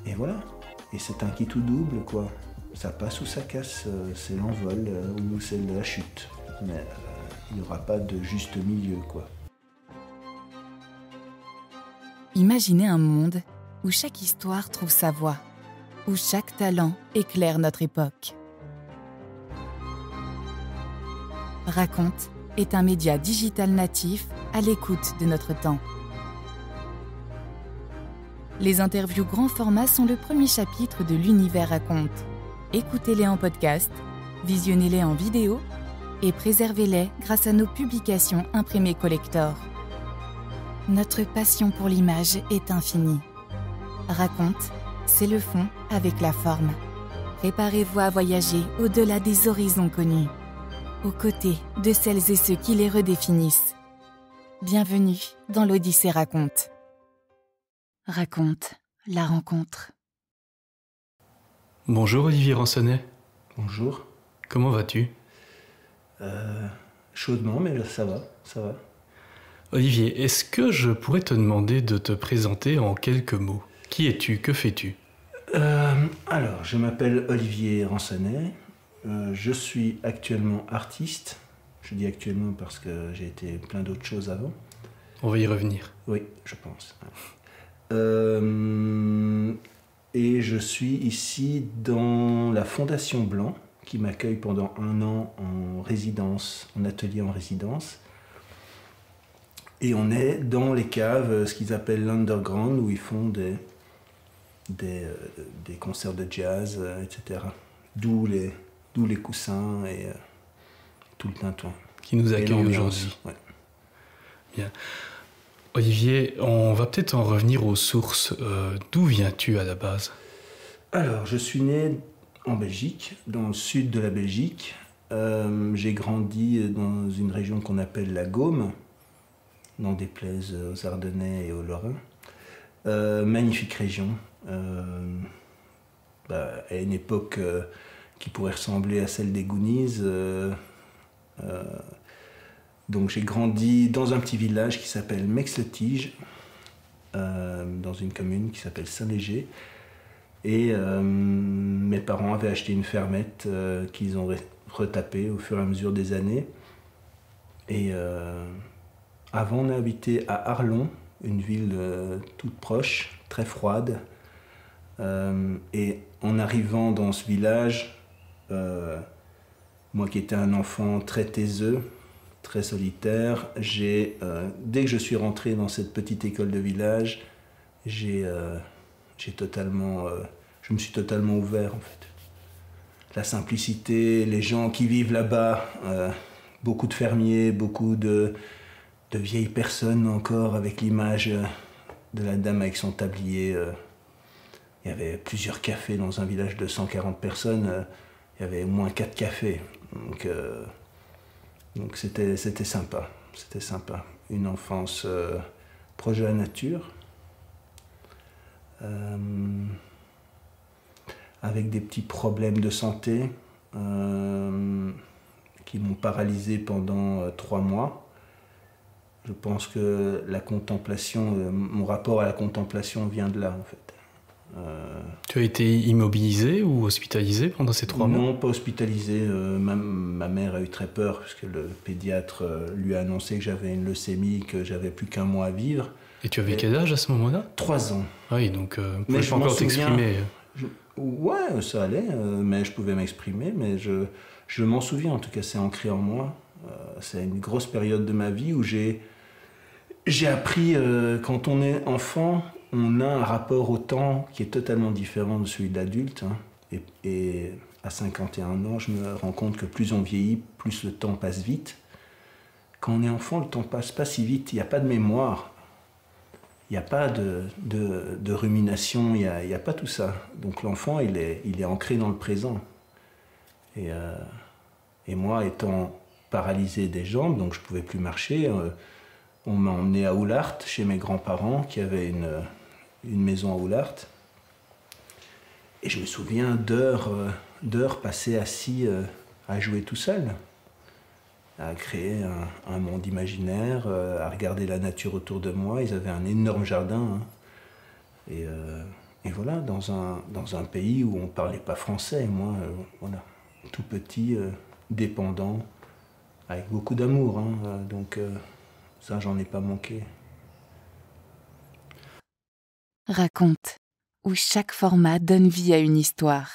Et voilà. Et c'est un qui tout double, quoi. Ça passe ou ça casse, c'est l'envol ou c'est la chute. Mais il n'y aura pas de juste milieu, quoi. Imaginez un monde où chaque histoire trouve sa voix, où chaque talent éclaire notre époque. Raconte est un média digital natif à l'écoute de notre temps. Les interviews grand format sont le premier chapitre de l'univers Raconte. Écoutez-les en podcast, visionnez-les en vidéo et préservez-les grâce à nos publications imprimées collector. Notre passion pour l'image est infinie. Raconte, c'est le fond avec la forme. Préparez-vous à voyager au-delà des horizons connus, aux côtés de celles et ceux qui les redéfinissent. Bienvenue dans l'Odyssée Raconte. Raconte, la rencontre. Bonjour Olivier Ransonnet. Bonjour. Comment vas-tu ? Chaudement, mais ça va. Olivier, est-ce que je pourrais te demander de te présenter en quelques mots ? Qui es-tu ? Que fais-tu ? Alors, je m'appelle Olivier Ransonnet. Je suis actuellement artiste. Je dis actuellement parce que j'ai été plein d'autres choses avant. On va y revenir. Oui, je pense. Et je suis ici dans la Fondation Blanc, qui m'accueille pendant 1 an en résidence, en atelier en résidence. Et on est dans les caves, ce qu'ils appellent l'underground, où ils font des concerts de jazz, etc. D'où les coussins et tout le tintouin. Qui nous accueille aujourd'hui. Ouais. Bien. Olivier, on va peut-être en revenir aux sources. D'où viens-tu à la base ? Alors, je suis né en Belgique, dans le sud de la Belgique. J'ai grandi dans une région qu'on appelle la Gaume, n'en déplaise aux Ardennais et aux Lorrains. Magnifique région. À une époque qui pourrait ressembler à celle des Goonies. Donc j'ai grandi dans un petit village qui s'appelle Mex-le-Tige, dans une commune qui s'appelle Saint-Léger. Et mes parents avaient acheté une fermette qu'ils ont retapée au fur et à mesure des années. Et avant, on a habité à Arlon, une ville toute proche, très froide. Et en arrivant dans ce village, moi qui étais un enfant très taiseux, très solitaire, dès que je suis rentré dans cette petite école de village, je me suis totalement ouvert en fait. La simplicité, les gens qui vivent là-bas, beaucoup de fermiers, beaucoup de vieilles personnes encore avec l'image de la dame avec son tablier. Il y avait plusieurs cafés dans un village de 140 personnes, il y avait au moins 4 cafés. Donc c'était sympa, Une enfance proche de la nature, avec des petits problèmes de santé qui m'ont paralysé pendant 3 mois. Je pense que la contemplation, mon rapport à la contemplation vient de là en fait. Tu as été immobilisé ou hospitalisé pendant ces 3 mois ? Non, pas hospitalisé. Ma mère a eu très peur parce que le pédiatre lui a annoncé que j'avais une leucémie, que j'avais plus qu'1 mois à vivre. Et tu avais quel âge à ce moment-là ? 3 ans. Ah oui, donc tu pouvais pas encore t'exprimer. Ouais, ça allait, mais je pouvais m'exprimer, mais je m'en souviens, en tout cas c'est ancré en moi. C'est une grosse période de ma vie où j'ai appris, quand on est enfant, on a un rapport au temps qui est totalement différent de celui de l'adulte. Hein. Et à 51 ans, je me rends compte que plus on vieillit, plus le temps passe vite. Quand on est enfant, le temps passe pas si vite. Il n'y a pas de mémoire. Il n'y a pas de rumination. Il n'y a pas tout ça. Donc l'enfant, il est ancré dans le présent. Et moi, étant paralysé des jambes, donc je ne pouvais plus marcher, on m'a emmené à Oulart, chez mes grands-parents, qui avaient une maison à Oulart. Et je me souviens d'heures passées assis à jouer tout seul, à créer un monde imaginaire, à regarder la nature autour de moi. Ils avaient un énorme jardin. Hein. voilà, dans un pays où on ne parlait pas français, et moi, voilà, tout petit, dépendant, avec beaucoup d'amour, hein, donc ça, j'en ai pas manqué. Raconte, où chaque format donne vie à une histoire.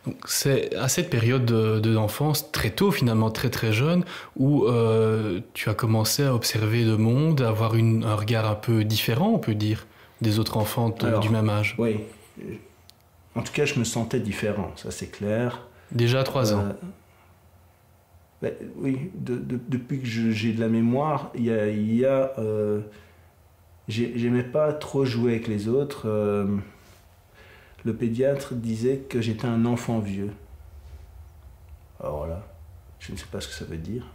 Donc, c'est à cette période de l'enfance, très tôt finalement, très très jeune, où tu as commencé à observer le monde, à avoir un regard un peu différent, on peut dire, des autres enfants du même âge. Oui. En tout cas, je me sentais différent, ça c'est clair. Déjà à 3 ans. Oui, depuis que j'ai de la mémoire, j'aimais pas trop jouer avec les autres. Le pédiatre disait que j'étais un enfant vieux. Alors là, je ne sais pas ce que ça veut dire.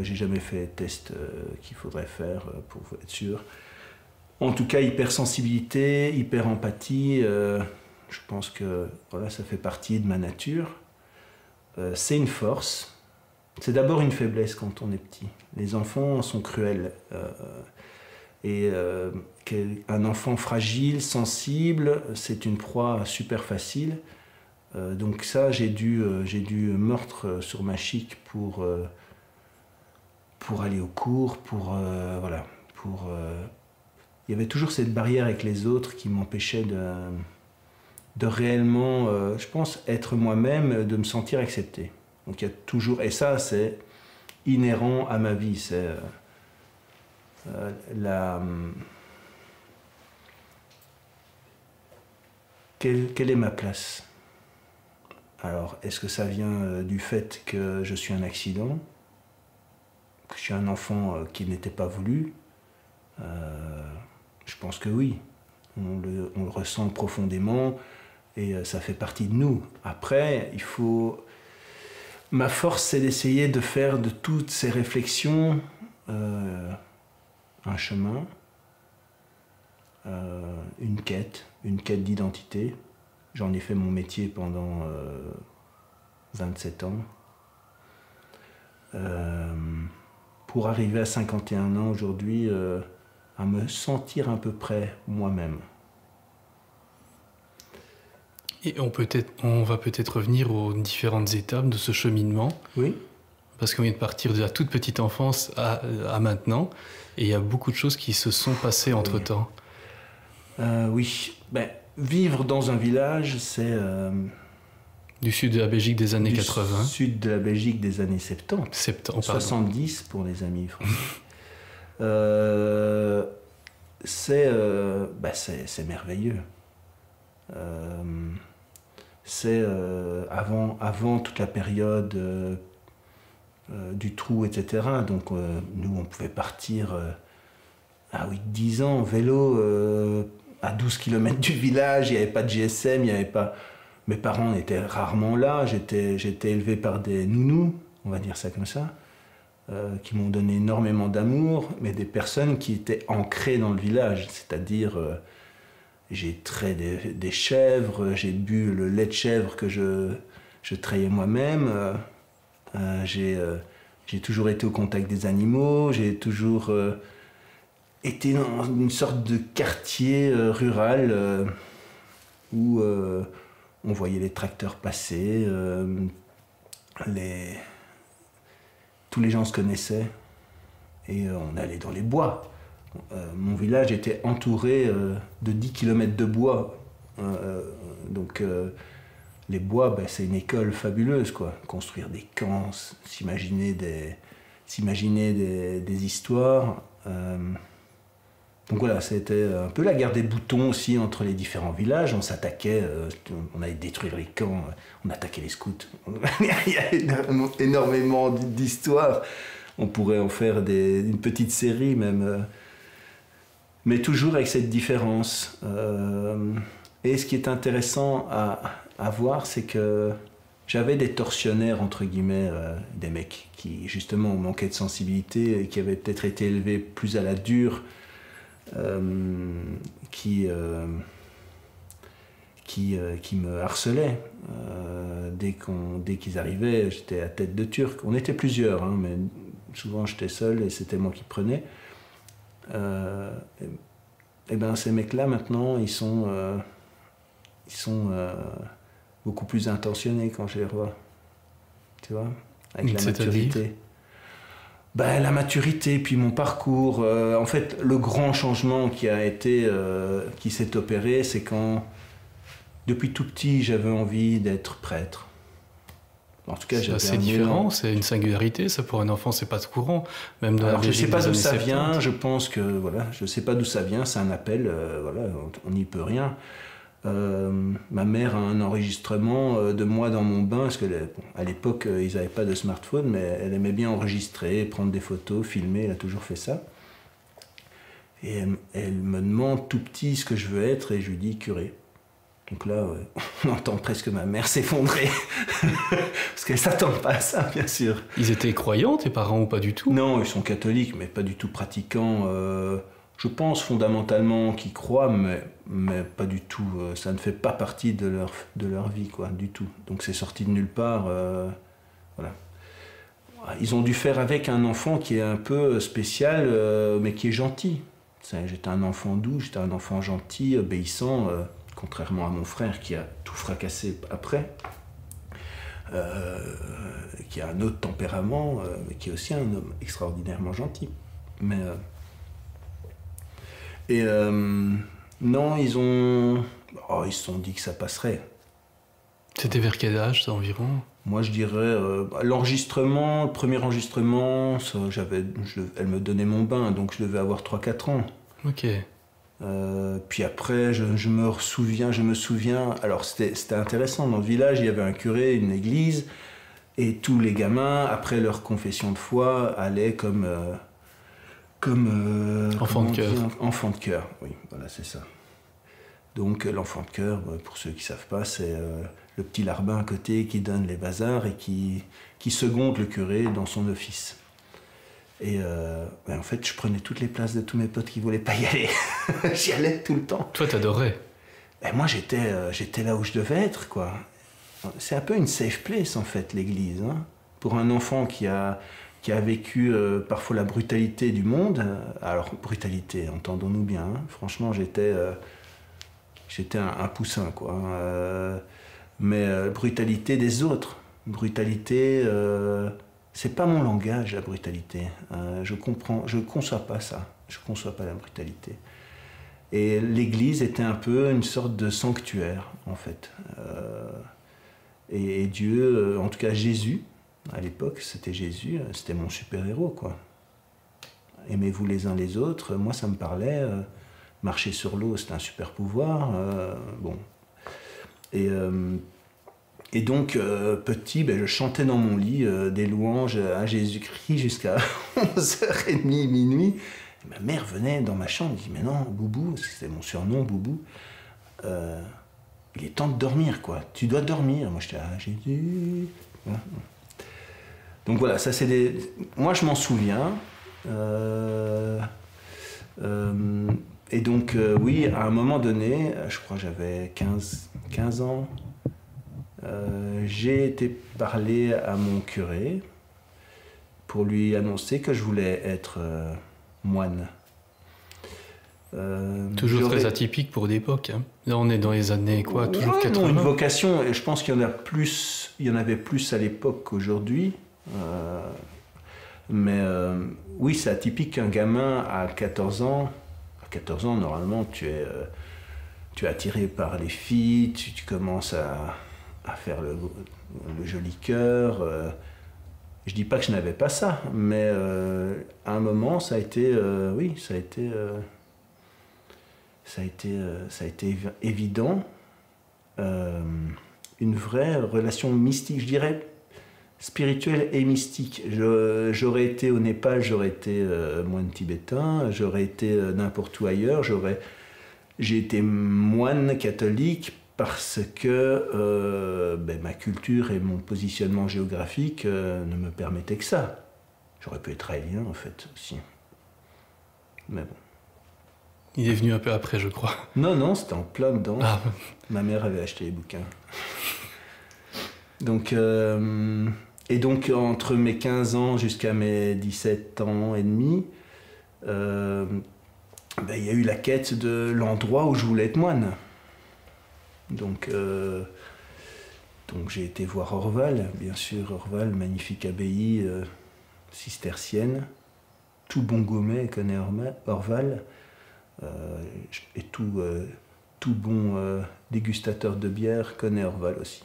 J'ai jamais fait les tests qu'il faudrait faire pour être sûr. En tout cas, hypersensibilité, hyperempathie, je pense que voilà, ça fait partie de ma nature. C'est une force. C'est d'abord une faiblesse quand on est petit. Les enfants sont cruels. Un enfant fragile, sensible, c'est une proie super facile. Donc ça, j'ai dû meurtre sur ma chic pour aller au cours, voilà, il y avait toujours cette barrière avec les autres qui m'empêchait de réellement, je pense, être moi-même, de me sentir accepté. Donc il y a toujours, et ça c'est inhérent à ma vie, c'est quelle est ma place? Alors, est-ce que ça vient du fait que je suis un accident, que je suis un enfant qui n'était pas voulu? Je pense que oui. On le ressent profondément et ça fait partie de nous. Après, ma force, c'est d'essayer de faire de toutes ces réflexions un chemin, une quête d'identité. J'en ai fait mon métier pendant 27 ans. Pour arriver à 51 ans aujourd'hui, à me sentir à peu près moi-même. Et on va peut-être revenir aux différentes étapes de ce cheminement. Oui. Parce qu'on vient de partir de la toute petite enfance à maintenant, et il y a beaucoup de choses qui se sont passées entre-temps. Oui. Vivre dans un village, c'est... du sud de la Belgique des années 80. Du sud de la Belgique des années 70. 70 pour les amis français. C'est merveilleux. C'est avant toute la période du trou, etc. Donc nous, on pouvait partir à 8-10 ans en vélo à 12 km du village. Il n'y avait pas de GSM, il n'y avait pas... Mes parents étaient rarement là. J'étais élevé par des nounous, on va dire ça comme ça, qui m'ont donné énormément d'amour, mais des personnes qui étaient ancrées dans le village. C'est-à-dire, j'ai traité des chèvres, j'ai bu le lait de chèvre que je trayais moi-même. J'ai toujours été au contact des animaux. J'ai toujours été dans une sorte de quartier rural où... on voyait les tracteurs passer, tous les gens se connaissaient et on allait dans les bois. Mon village était entouré de 10 km de bois. Donc les bois, c'est une école fabuleuse, quoi. Construire des camps, s'imaginer des histoires. Donc voilà, c'était un peu la guerre des boutons aussi entre les différents villages. On s'attaquait, on allait détruire les camps, on attaquait les scouts. Il y a énormément d'histoires. On pourrait en faire une petite série même. Mais toujours avec cette différence. Et ce qui est intéressant à voir, c'est que j'avais des tortionnaires, entre guillemets, des mecs qui justement manquaient de sensibilité et qui avaient peut-être été élevés plus à la dure. Qui me harcelaient. Dès qu'ils arrivaient, j'étais à tête de turc. On était plusieurs, hein, mais souvent j'étais seul et c'était moi qui prenais. Et ben ces mecs-là, maintenant, ils sont beaucoup plus intentionnés quand je les revois. Tu vois, avec la maturité. Ben, la maturité, puis mon parcours. En fait, le grand changement qui s'est opéré, c'est quand, depuis tout petit, j'avais envie d'être prêtre. En tout cas, c'est assez différent, c'est une singularité, ça pour un enfant, c'est pas courant. Même dans alors, je sais pas d'où ça vient, je pense que, voilà, je sais pas d'où ça vient, c'est un appel, voilà, on n'y peut rien. Ma mère a un enregistrement de moi dans mon bain, parce qu'à l'époque, ils n'avaient pas de smartphone, mais elle aimait bien enregistrer, prendre des photos, filmer, elle a toujours fait ça. Et elle me demande tout petit ce que je veux être, et je lui dis curé. Donc là, on entend presque ma mère s'effondrer, parce qu'elle ne s'attend pas à ça, bien sûr. Ils étaient croyants, tes parents, ou pas du tout? Non, ils sont catholiques, mais pas du tout pratiquants. Je pense fondamentalement qu'ils croient, mais pas du tout. Ça ne fait pas partie de leur vie, quoi, du tout. Donc c'est sorti de nulle part. Voilà. Ils ont dû faire avec un enfant qui est un peu spécial, mais qui est gentil. J'étais un enfant doux, j'étais un enfant gentil, obéissant, contrairement à mon frère qui a tout fracassé après, qui a un autre tempérament, mais qui est aussi un homme extraordinairement gentil. Mais... non, ils se sont dit que ça passerait. C'était vers quel âge, ça, environ? Moi, je dirais, le premier enregistrement, elle me donnait mon bain, donc je devais avoir 3-4 ans. Ok. Puis après, je me souviens, alors c'était intéressant, dans le village, il y avait un curé, une église, et tous les gamins, après leur confession de foi, allaient comme enfant de cœur. Enfant de cœur, oui, voilà, c'est ça. Donc l'enfant de cœur, pour ceux qui ne savent pas, c'est le petit larbin à côté qui donne les bazars et qui seconde le curé dans son office. Et en fait, je prenais toutes les places de tous mes potes qui ne voulaient pas y aller. J'y allais tout le temps. Toi, t'adorais? Moi, j'étais là où je devais être, quoi. C'est un peu une safe place, en fait, l'église. Hein. Pour un enfant qui a vécu parfois la brutalité du monde. Alors, brutalité, entendons-nous bien. Hein. Franchement, j'étais un poussin, quoi. Mais brutalité des autres. Brutalité... c'est pas mon langage, la brutalité. Je conçois pas ça. Je conçois pas la brutalité. Et l'église était un peu une sorte de sanctuaire, en fait. Et Dieu, en tout cas Jésus, à l'époque, c'était Jésus, c'était mon super-héros, quoi. Aimez-vous les uns les autres, moi ça me parlait. Marcher sur l'eau, c'était un super pouvoir. Bon. Et donc, petit, je chantais dans mon lit des louanges à Jésus-Christ jusqu'à 11h30, minuit. Et ma mère venait dans ma chambre et dit « Mais non, Boubou, c'était mon surnom, Boubou, il est temps de dormir, quoi. Tu dois dormir. » Moi, j'étais « Ah, Jésus... » Donc voilà, ça c'est des... Moi, je m'en souviens. Et donc, oui, à un moment donné, je crois que j'avais 15 ans, j'ai été parler à mon curé pour lui annoncer que je voulais être moine. Toujours très atypique pour l'époque. Hein. Là, on est dans les années quoi, toujours 80. Non, une vocation, et je pense qu'il y en avait plus à l'époque qu'aujourd'hui. Mais oui, c'est atypique qu'un gamin à 14 ans. À 14 ans, normalement, tu es attiré par les filles, tu commences à faire le joli cœur. Je dis pas que je n'avais pas ça, mais à un moment, ça a été évident. Une vraie relation mystique, je dirais spirituelle et mystique. J'aurais été au Népal, j'aurais été moine tibétain, j'aurais été n'importe où ailleurs, j'ai été moine catholique parce que ma culture et mon positionnement géographique ne me permettaient que ça. J'aurais pu être raélien en fait aussi. Mais bon. Il est venu un peu après, je crois. Non, c'était en plein dedans. Ah. Ma mère avait acheté les bouquins. Donc, et donc, entre mes 15 ans jusqu'à mes 17 ans et demi, ben, il y a eu la quête de l'endroit où je voulais être moine. Donc j'ai été voir Orval, bien sûr, Orval, magnifique abbaye cistercienne. Tout bon Gaumet connaît Orval, et tout bon dégustateur de bière connaît Orval aussi.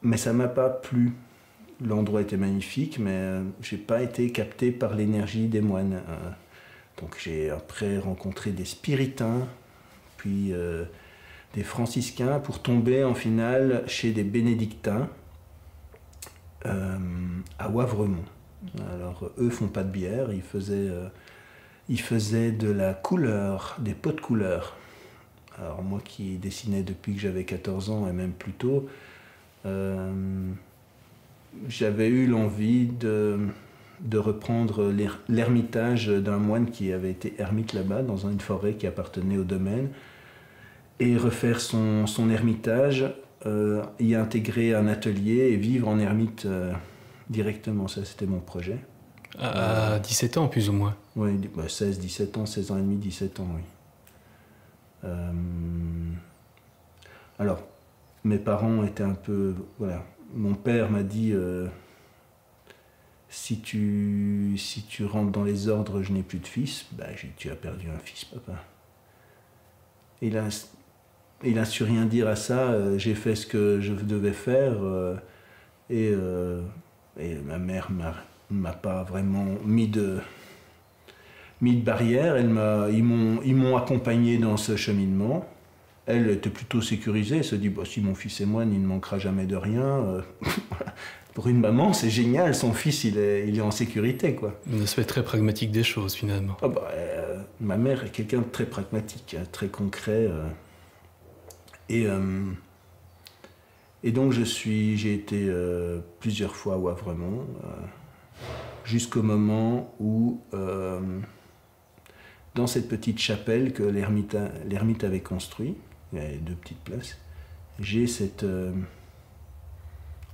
Mais ça m'a pas plu. L'endroit était magnifique, mais j'ai pas été capté par l'énergie des moines. Donc j'ai après rencontré des spiritains, puis des franciscains, pour tomber en finale chez des bénédictins à Wavremonts. Alors eux font pas de bière, ils faisaient de la couleur, des pots de couleur. Alors moi qui dessinais depuis que j'avais 14 ans et même plus tôt, j'avais eu l'envie de reprendre l'ermitage d'un moine qui avait été ermite là-bas, dans une forêt qui appartenait au domaine, et refaire son ermitage, y intégrer un atelier et vivre en ermite directement. Ça, c'était mon projet. À 17 ans, plus ou moins. Oui, 16, 17 ans, 16 ans et demi, 17 ans, oui. Alors, mes parents étaient un peu... Voilà. Mon père m'a dit si tu rentres dans les ordres, je n'ai plus de fils. Ben, tu as perdu un fils, papa. Il a su rien dire à ça. J'ai fait ce que je devais faire. Et ma mère m'a pas vraiment mis de barrière. Ils m'ont accompagné dans ce cheminement. Elle était plutôt sécurisée, elle se dit bah, si mon fils est moine, il ne manquera jamais de rien. Pour une maman, c'est génial, son fils il est en sécurité, quoi. Un aspect très pragmatique des choses, finalement. Ma mère est quelqu'un de très pragmatique, très concret. Et donc j'ai été plusieurs fois à Wavremonts, jusqu'au moment où, dans cette petite chapelle que l'ermite avait construite, il y avait 2 petites places, j'ai cette... on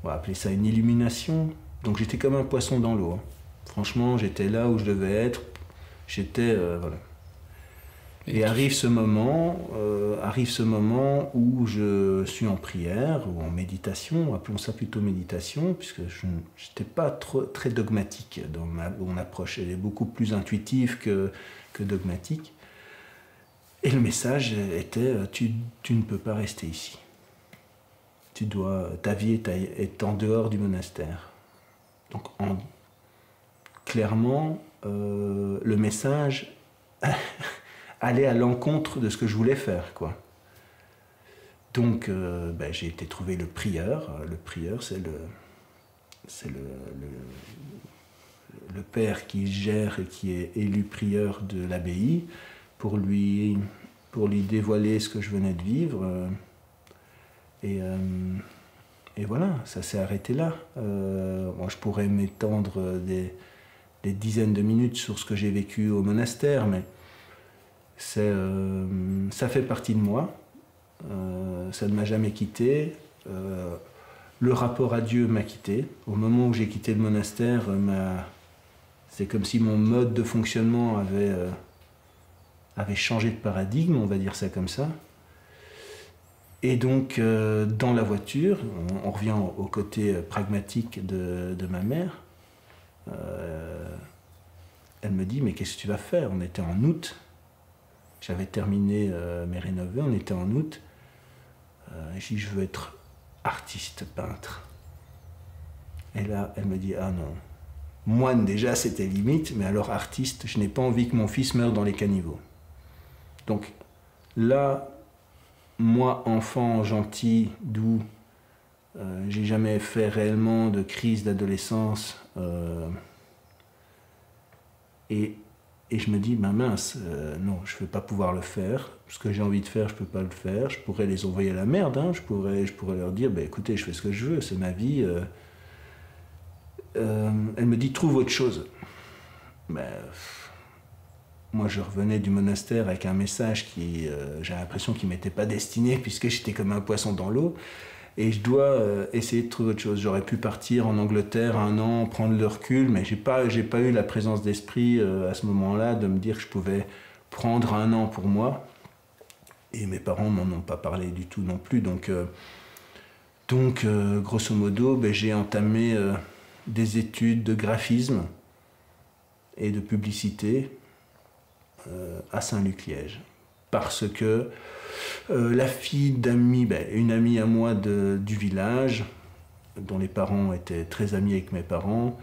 va appeler ça une illumination. Donc j'étais comme un poisson dans l'eau. Hein. Franchement, j'étais là où je devais être. J'étais... voilà. Et arrive ce moment où je suis en prière ou en méditation, appelons ça plutôt méditation, puisque je n'étais pas très dogmatique dans mon approche. Elle est beaucoup plus intuitive que dogmatique. Et le message était tu ne peux pas rester ici. Ta vie est en dehors du monastère. Donc clairement, le message allait à l'encontre de ce que je voulais faire, quoi. Donc j'ai été trouver le prieur. Le prieur, c'est le père qui gère et qui est élu prieur de l'abbaye, pour lui dévoiler ce que je venais de vivre. Et voilà, ça s'est arrêté là. Moi, je pourrais m'étendre des dizaines de minutes sur ce que j'ai vécu au monastère, mais ça fait partie de moi. Ça ne m'a jamais quitté. Le rapport à Dieu m'a quitté. Au moment où j'ai quitté le monastère, c'est comme si mon mode de fonctionnement avait changé de paradigme, on va dire ça comme ça. Et donc, dans la voiture, on revient au côté pragmatique de ma mère. Elle me dit, mais qu'est-ce que tu vas faire? On était en août. J'avais terminé mes rénovés, on était en août. Je dis, je veux être artiste, peintre. Et là, elle me dit, ah non. Moine, déjà, c'était limite, mais alors artiste, je n'ai pas envie que mon fils meure dans les caniveaux. Donc là, moi, enfant gentil, doux, j'ai jamais fait réellement de crise d'adolescence. Et je me dis, mince, non, je ne vais pas pouvoir le faire. Ce que j'ai envie de faire, je ne peux pas le faire. Je pourrais les envoyer à la merde. Hein. Je pourrais leur dire, écoutez, je fais ce que je veux, c'est ma vie. Elle me dit, trouve autre chose. Moi, je revenais du monastère avec un message qui, j'ai l'impression qu'il ne m'était pas destiné, puisque j'étais comme un poisson dans l'eau. Et je dois essayer de trouver autre chose. J'aurais pu partir en Angleterre 1 an, prendre le recul, mais j'ai pas eu la présence d'esprit à ce moment-là de me dire que je pouvais prendre 1 an pour moi. Et mes parents m'en ont pas parlé du tout non plus. Donc grosso modo, j'ai entamé des études de graphisme et de publicité à Saint-Luc-Liège. Parce que la fille une amie à moi du village, dont les parents étaient très amis avec mes parents,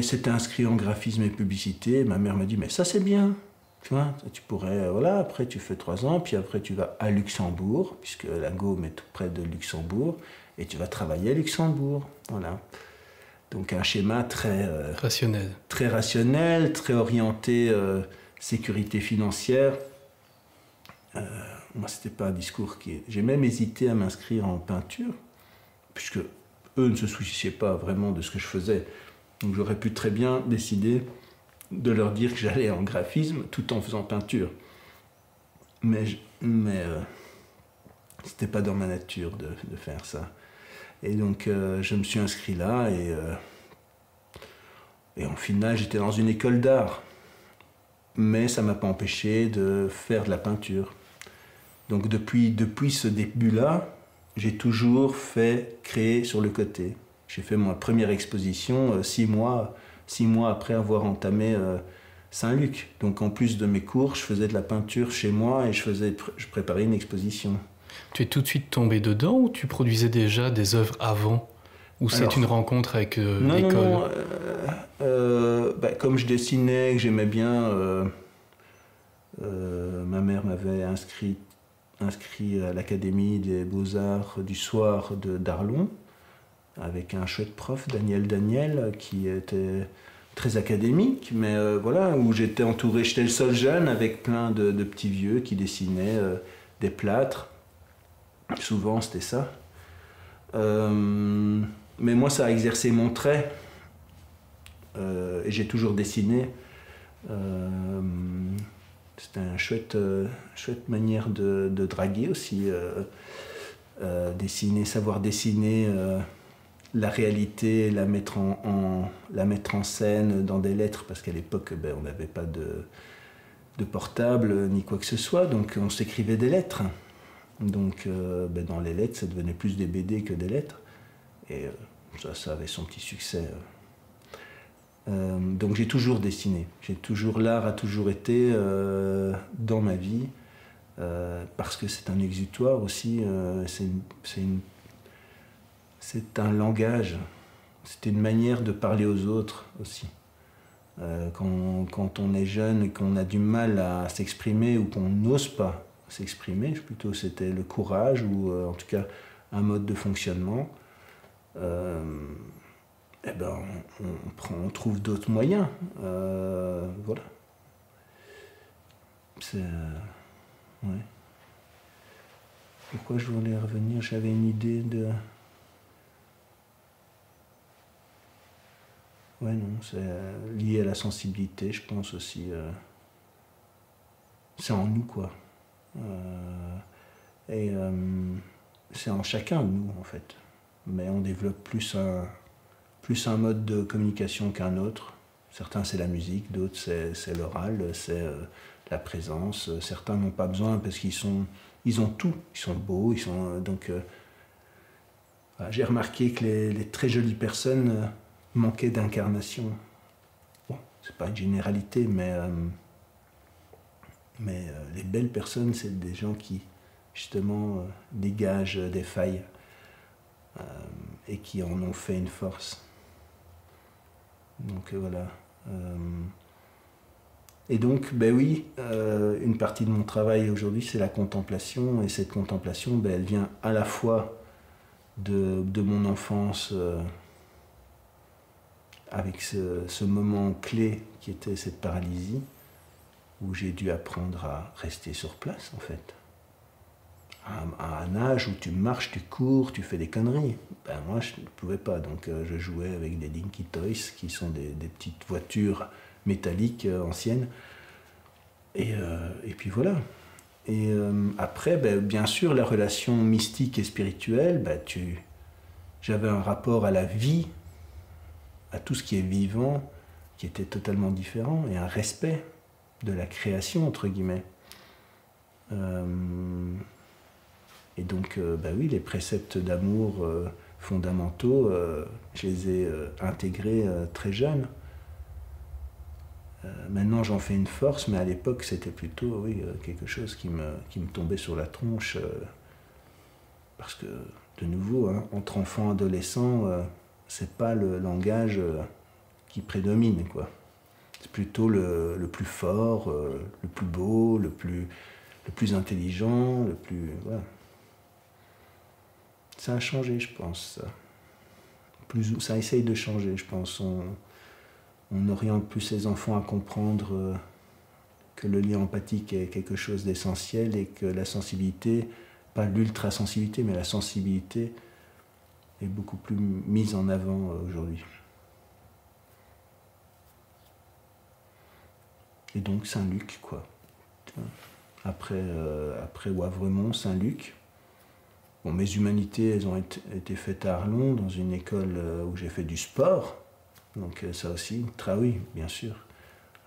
s'était inscrit en graphisme et publicité. Ma mère m'a dit, mais ça c'est bien, tu vois, tu pourrais, voilà, après tu fais 3 ans, puis après tu vas à Luxembourg, puisque la Gaume est tout près de Luxembourg, et tu vas travailler à Luxembourg, voilà. Donc un schéma très rationnel, très orienté sécurité financière. Moi, c'était pas un discours J'ai même hésité à m'inscrire en peinture, puisque eux ne se souciaient pas vraiment de ce que je faisais. Donc j'aurais pu très bien décider de leur dire que j'allais en graphisme tout en faisant peinture. Mais c'était pas dans ma nature de faire ça. Et donc je me suis inscrit là et en final j'étais dans une école d'art. Mais ça ne m'a pas empêché de faire de la peinture. Donc depuis ce début-là, j'ai toujours créer sur le côté. J'ai fait ma première exposition 6 mois après avoir entamé Saint-Luc. Donc en plus de mes cours, je faisais de la peinture chez moi et je préparais une exposition. Tu es tout de suite tombé dedans ou tu produisais déjà des œuvres avant? Ou c'est une rencontre avec l'école? Non. Comme je dessinais, que j'aimais bien, ma mère m'avait inscrit à l'Académie des Beaux-Arts du Soir d'Arlon, avec un chouette prof, Daniel, qui était très académique, mais où j'étais entouré, j'étais le seul jeune avec plein de petits vieux qui dessinaient des plâtres. Souvent, c'était ça. Mais moi, ça a exercé mon trait. Et j'ai toujours dessiné. C'était une chouette manière de draguer aussi. Savoir dessiner la réalité, la mettre en scène dans des lettres, parce qu'à l'époque, on n'avait pas de portable ni quoi que ce soit, donc on s'écrivait des lettres. Donc dans les lettres, ça devenait plus des BD que des lettres. Et ça avait son petit succès. Donc j'ai toujours dessiné. L'art a toujours été dans ma vie, parce que c'est un exutoire aussi, c'est un langage, c'est une manière de parler aux autres aussi. Quand on est jeune et qu'on a du mal à s'exprimer ou qu'on n'ose pas s'exprimer, plutôt c'était le courage ou en tout cas un mode de fonctionnement, on trouve d'autres moyens. Voilà. Ouais. Pourquoi je voulais revenir? J'avais une idée de... Ouais, non, c'est lié à la sensibilité, je pense aussi. C'est en nous, quoi. C'est en chacun de nous, en fait. Mais on développe plus un mode de communication qu'un autre. Certains, c'est la musique, d'autres, c'est l'oral, c'est la présence. Certains n'ont pas besoin parce ils ont tout. Ils sont beaux, j'ai remarqué que les très jolies personnes manquaient d'incarnation. Bon, c'est pas une généralité, mais les belles personnes, c'est des gens qui, justement, dégagent des failles et qui en ont fait une force. Donc voilà. Et donc, oui, une partie de mon travail aujourd'hui, c'est la contemplation. Et cette contemplation, elle vient à la fois de mon enfance, avec ce moment clé qui était cette paralysie, où j'ai dû apprendre à rester sur place, en fait. À un âge où tu marches, tu cours, tu fais des conneries. Moi, je ne pouvais pas. Donc, je jouais avec des Dinky Toys, qui sont des petites voitures métalliques anciennes. Et puis voilà. Et après, bien sûr, la relation mystique et spirituelle, j'avais un rapport à la vie, à tout ce qui est vivant, qui était totalement différent, et un respect de la création, entre guillemets. Et donc, oui, les préceptes d'amour fondamentaux, je les ai intégrés très jeune. Maintenant, j'en fais une force, mais à l'époque, c'était plutôt quelque chose qui me tombait sur la tronche. Parce que, de nouveau, hein, entre enfants et adolescents, c'est pas le langage qui prédomine, quoi. C'est plutôt le plus fort, le plus beau, le plus intelligent, le plus... Voilà. Ça a changé, je pense. Ça essaye de changer, je pense. On oriente plus ses enfants à comprendre que le lien empathique est quelque chose d'essentiel et que la sensibilité, pas l'ultra-sensibilité, mais la sensibilité est beaucoup plus mise en avant aujourd'hui. Et donc Saint-Luc, quoi. Après Wavrenon, Saint-Luc. Bon, mes humanités, elles ont été faites à Arlon, dans une école où j'ai fait du sport. Donc ça aussi, oui, bien sûr,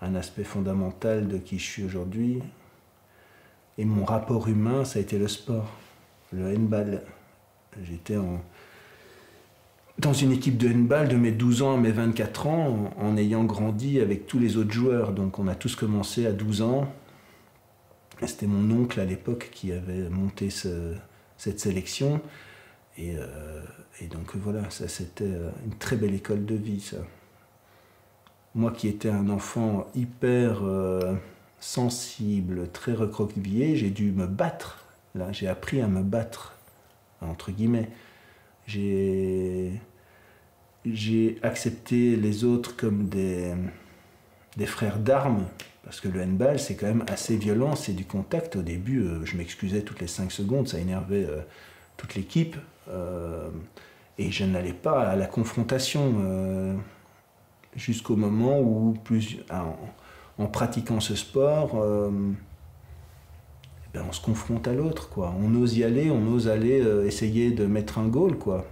un aspect fondamental de qui je suis aujourd'hui. Et mon rapport humain, ça a été le sport, le handball. J'étais dans une équipe de handball de mes 12 ans à mes 24 ans, en ayant grandi avec tous les autres joueurs. Donc on a tous commencé à 12 ans. C'était mon oncle à l'époque qui avait monté cette sélection. Et donc voilà, ça c'était une très belle école de vie, ça. Moi qui étais un enfant hyper sensible, très recroquevillé, j'ai dû me battre. Là, j'ai appris à me battre, entre guillemets. J'ai accepté les autres comme des frères d'armes, parce que le handball, c'est quand même assez violent, c'est du contact. Au début, je m'excusais toutes les 5 secondes, ça énervait toute l'équipe. Et je n'allais pas à la confrontation jusqu'au moment où, en pratiquant ce sport, on se confronte à l'autre, quoi. On ose y aller, on ose aller essayer de mettre un goal, quoi.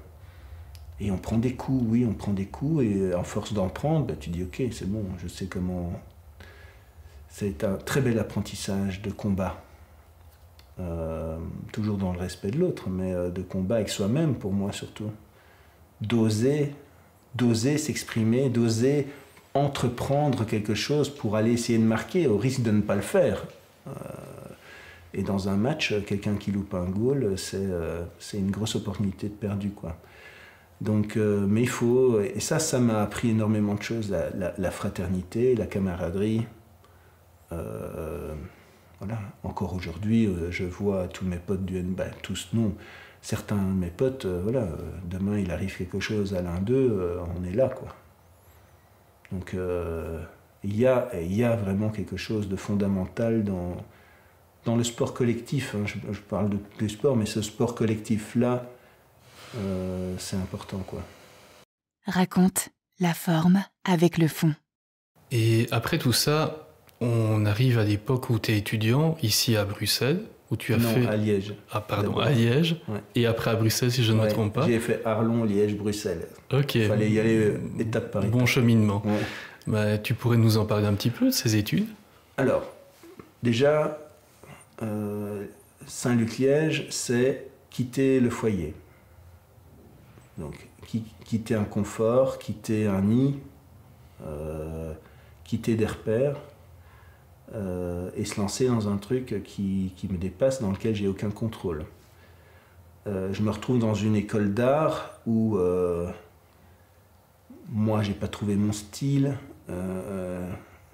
Et on prend des coups, oui, on prend des coups, et en force d'en prendre, tu dis ok, c'est bon, je sais comment. C'est un très bel apprentissage de combat. Toujours dans le respect de l'autre, mais de combat avec soi-même, pour moi surtout. D'oser s'exprimer, d'oser entreprendre quelque chose pour aller essayer de marquer, au risque de ne pas le faire. Et dans un match, quelqu'un qui loupe un goal, c'est une grosse opportunité de perdu, quoi. Donc, mais il faut... Et ça m'a appris énormément de choses, la fraternité, la camaraderie. Voilà. Encore aujourd'hui, je vois tous mes potes du handball, tous non, certains de mes potes, demain il arrive quelque chose à l'un d'eux, on est là, quoi. Donc il y a vraiment quelque chose de fondamental dans le sport collectif, hein. Je parle du sport, mais ce sport collectif-là, c'est important, quoi. Raconte la forme avec le fond. Et après tout ça, on arrive à l'époque où tu es étudiant, ici à Bruxelles, où tu as fait... à Liège. Ah pardon, à Liège, ouais. Et après à Bruxelles, si je ne me trompe pas. J'ai fait Arlon, Liège, Bruxelles. Ok. Il fallait y aller étape par étape. Bon cheminement. Ouais. Bah, tu pourrais nous en parler un petit peu de ces études? Alors, déjà, Saint-Luc-Liège, c'est quitter le foyer. Donc, quitter un confort, quitter un nid, quitter des repères, et se lancer dans un truc qui me dépasse, dans lequel j'ai aucun contrôle. Je me retrouve dans une école d'art où moi j'ai pas trouvé mon style.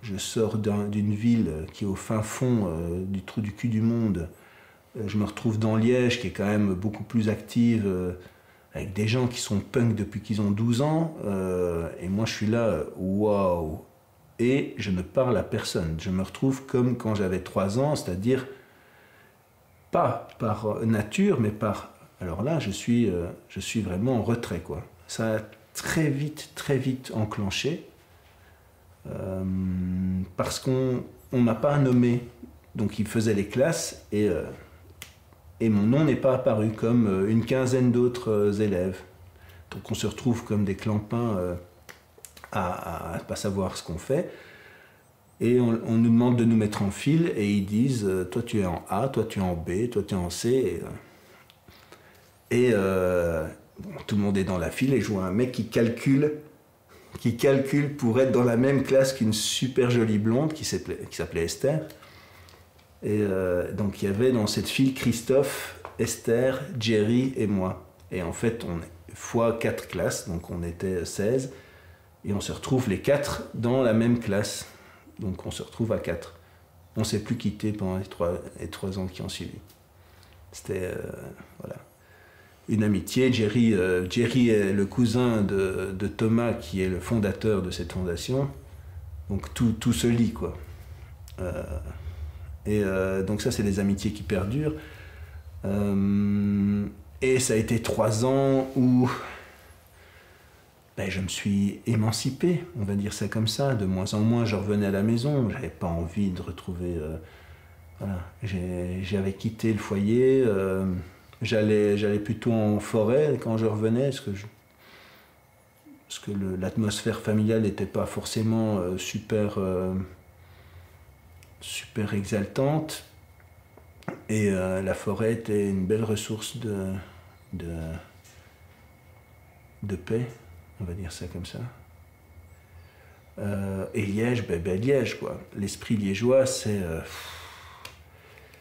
Je sors d'une ville qui est au fin fond du trou du cul du monde. Je me retrouve dans Liège, qui est quand même beaucoup plus active, avec des gens qui sont punk depuis qu'ils ont 12 ans. Et moi je suis là, waouh! Et je ne parle à personne. Je me retrouve comme quand j'avais 3 ans, c'est-à-dire pas par nature, mais par... Alors là, je suis vraiment en retrait, quoi. Ça a très vite enclenché, parce qu'on m'a pas nommé donc il faisait les classes et mon nom n'est pas apparu comme une quinzaine d'autres élèves. Donc on se retrouve comme des clampins à ne pas savoir ce qu'on fait. Et on nous demande de nous mettre en file et ils disent toi tu es en A, toi tu es en B, toi tu es en C. Bon, tout le monde est dans la file et je vois un mec qui calcule pour être dans la même classe qu'une super jolie blonde qui s'appelait Esther. Et donc il y avait dans cette file Christophe, Esther, Jerry et moi. Et en fait, on est fois 4 classes, donc on était 16. Et on se retrouve les 4 dans la même classe. Donc on se retrouve à 4. On ne s'est plus quitté pendant les 3 ans qui ont suivi. C'était voilà, une amitié. Jerry est le cousin de Thomas, qui est le fondateur de cette fondation. Donc tout se lie, quoi. Donc ça, c'est des amitiés qui perdurent. Et ça a été 3 ans où je me suis émancipé, on va dire ça comme ça. De moins en moins, je revenais à la maison. J'avais pas envie de retrouver... voilà. J'avais quitté le foyer. J'allais plutôt en forêt quand je revenais, parce que l'atmosphère familiale n'était pas forcément super exaltante. Et la forêt était une belle ressource de paix, on va dire ça comme ça. Et Liège, Liège, quoi. L'esprit liégeois, c'est...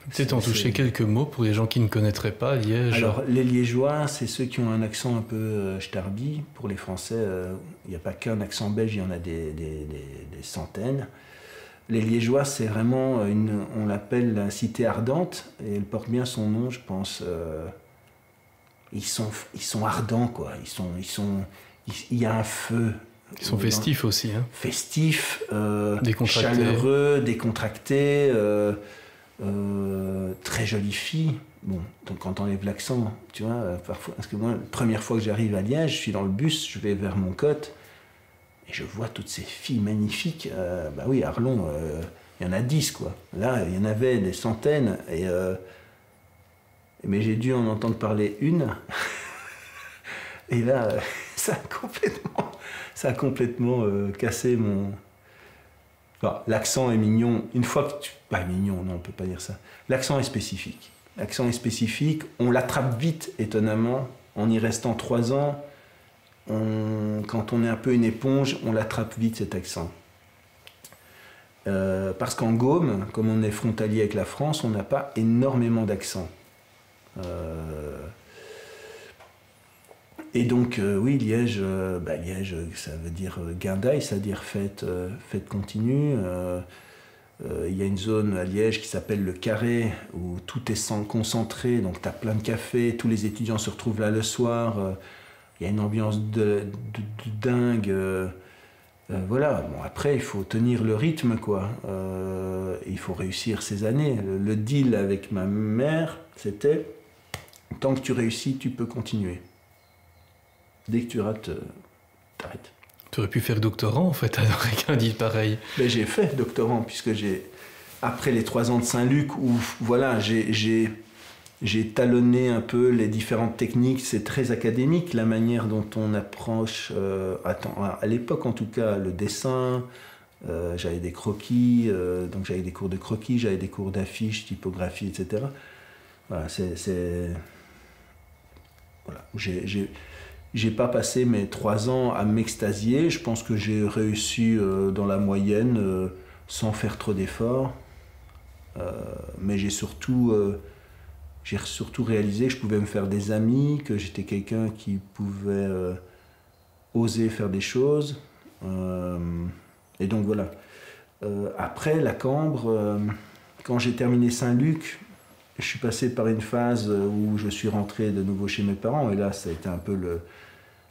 Peut-être en toucher quelques mots pour les gens qui ne connaîtraient pas Liège. Alors, les Liégeois, c'est ceux qui ont un accent un peu ch'tarbi. Pour les Français, il n'y a pas qu'un accent belge, il y en a des centaines. Les Liégeois, c'est vraiment on l'appelle la cité ardente, et elle porte bien son nom, je pense. Ils sont ardents, quoi. Il y a un feu. Ils sont festifs aussi. Hein. Festifs, chaleureux, décontractés, très jolies filles. Bon, donc quand on enlève l'accent, tu vois, parfois, parce que moi, la première fois que j'arrive à Liège, je suis dans le bus, je vais vers Moncotte, et je vois toutes ces filles magnifiques. Oui, Arlon, il y en a 10, quoi. Là, il y en avait des centaines, mais j'ai dû en entendre parler une. Et là, ça a complètement cassé mon... Enfin, l'accent est mignon. Une fois que tu... Pas mignon, non, on ne peut pas dire ça. L'accent est spécifique. L'accent est spécifique. On l'attrape vite, étonnamment. En y restant 3 ans, quand on est un peu une éponge, on l'attrape vite, cet accent. Parce qu'en Gaume, comme on est frontalier avec la France, on n'a pas énormément d'accent. Et donc, oui, Liège, ça veut dire guindaille, c'est-à-dire fête continue. Il y a une zone à Liège qui s'appelle le Carré, où tout est concentré, donc tu as plein de cafés, tous les étudiants se retrouvent là le soir. Il y a une ambiance de dingue. Voilà, bon, après, il faut tenir le rythme, quoi. Il faut réussir ces années. Le deal avec ma mère, c'était, tant que tu réussis, tu peux continuer. Dès que tu rates, t'arrêtes. Tu aurais pu faire doctorant, en fait, alors avec un deal pareil. Mais j'ai fait doctorant, puisque après les 3 ans de Saint-Luc, où voilà, j'ai talonné un peu les différentes techniques. C'est très académique, la manière dont on approche, à l'époque en tout cas, le dessin. J'avais des croquis, donc j'avais des cours de croquis, j'avais des cours d'affiches, typographie, etc. Voilà, voilà, j'ai pas passé mes 3 ans à m'extasier. Je pense que j'ai réussi dans la moyenne, sans faire trop d'efforts. Mais j'ai surtout réalisé que je pouvais me faire des amis, que j'étais quelqu'un qui pouvait oser faire des choses. Et donc voilà. Après, la Cambre, quand j'ai terminé Saint-Luc, je suis passé par une phase où je suis rentré de nouveau chez mes parents. Et là, ça a été un peu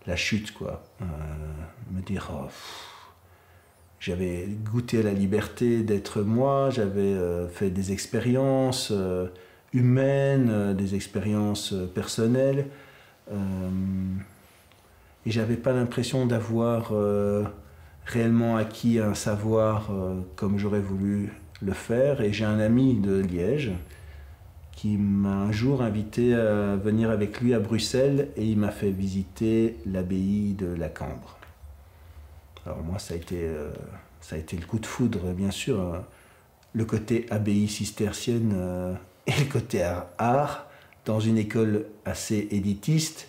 la chute, quoi. Me dire... j'avais goûté à la liberté d'être moi, j'avais fait des expériences humaines, des expériences personnelles, et j'avais pas l'impression d'avoir réellement acquis un savoir comme j'aurais voulu le faire. Et j'ai un ami de Liège qui m'a un jour invité à venir avec lui à Bruxelles et il m'a fait visiter l'abbaye de la Cambre. Alors moi, ça a été le coup de foudre, bien sûr. Le côté abbaye cistercienne et le côté art, dans une école assez élitiste,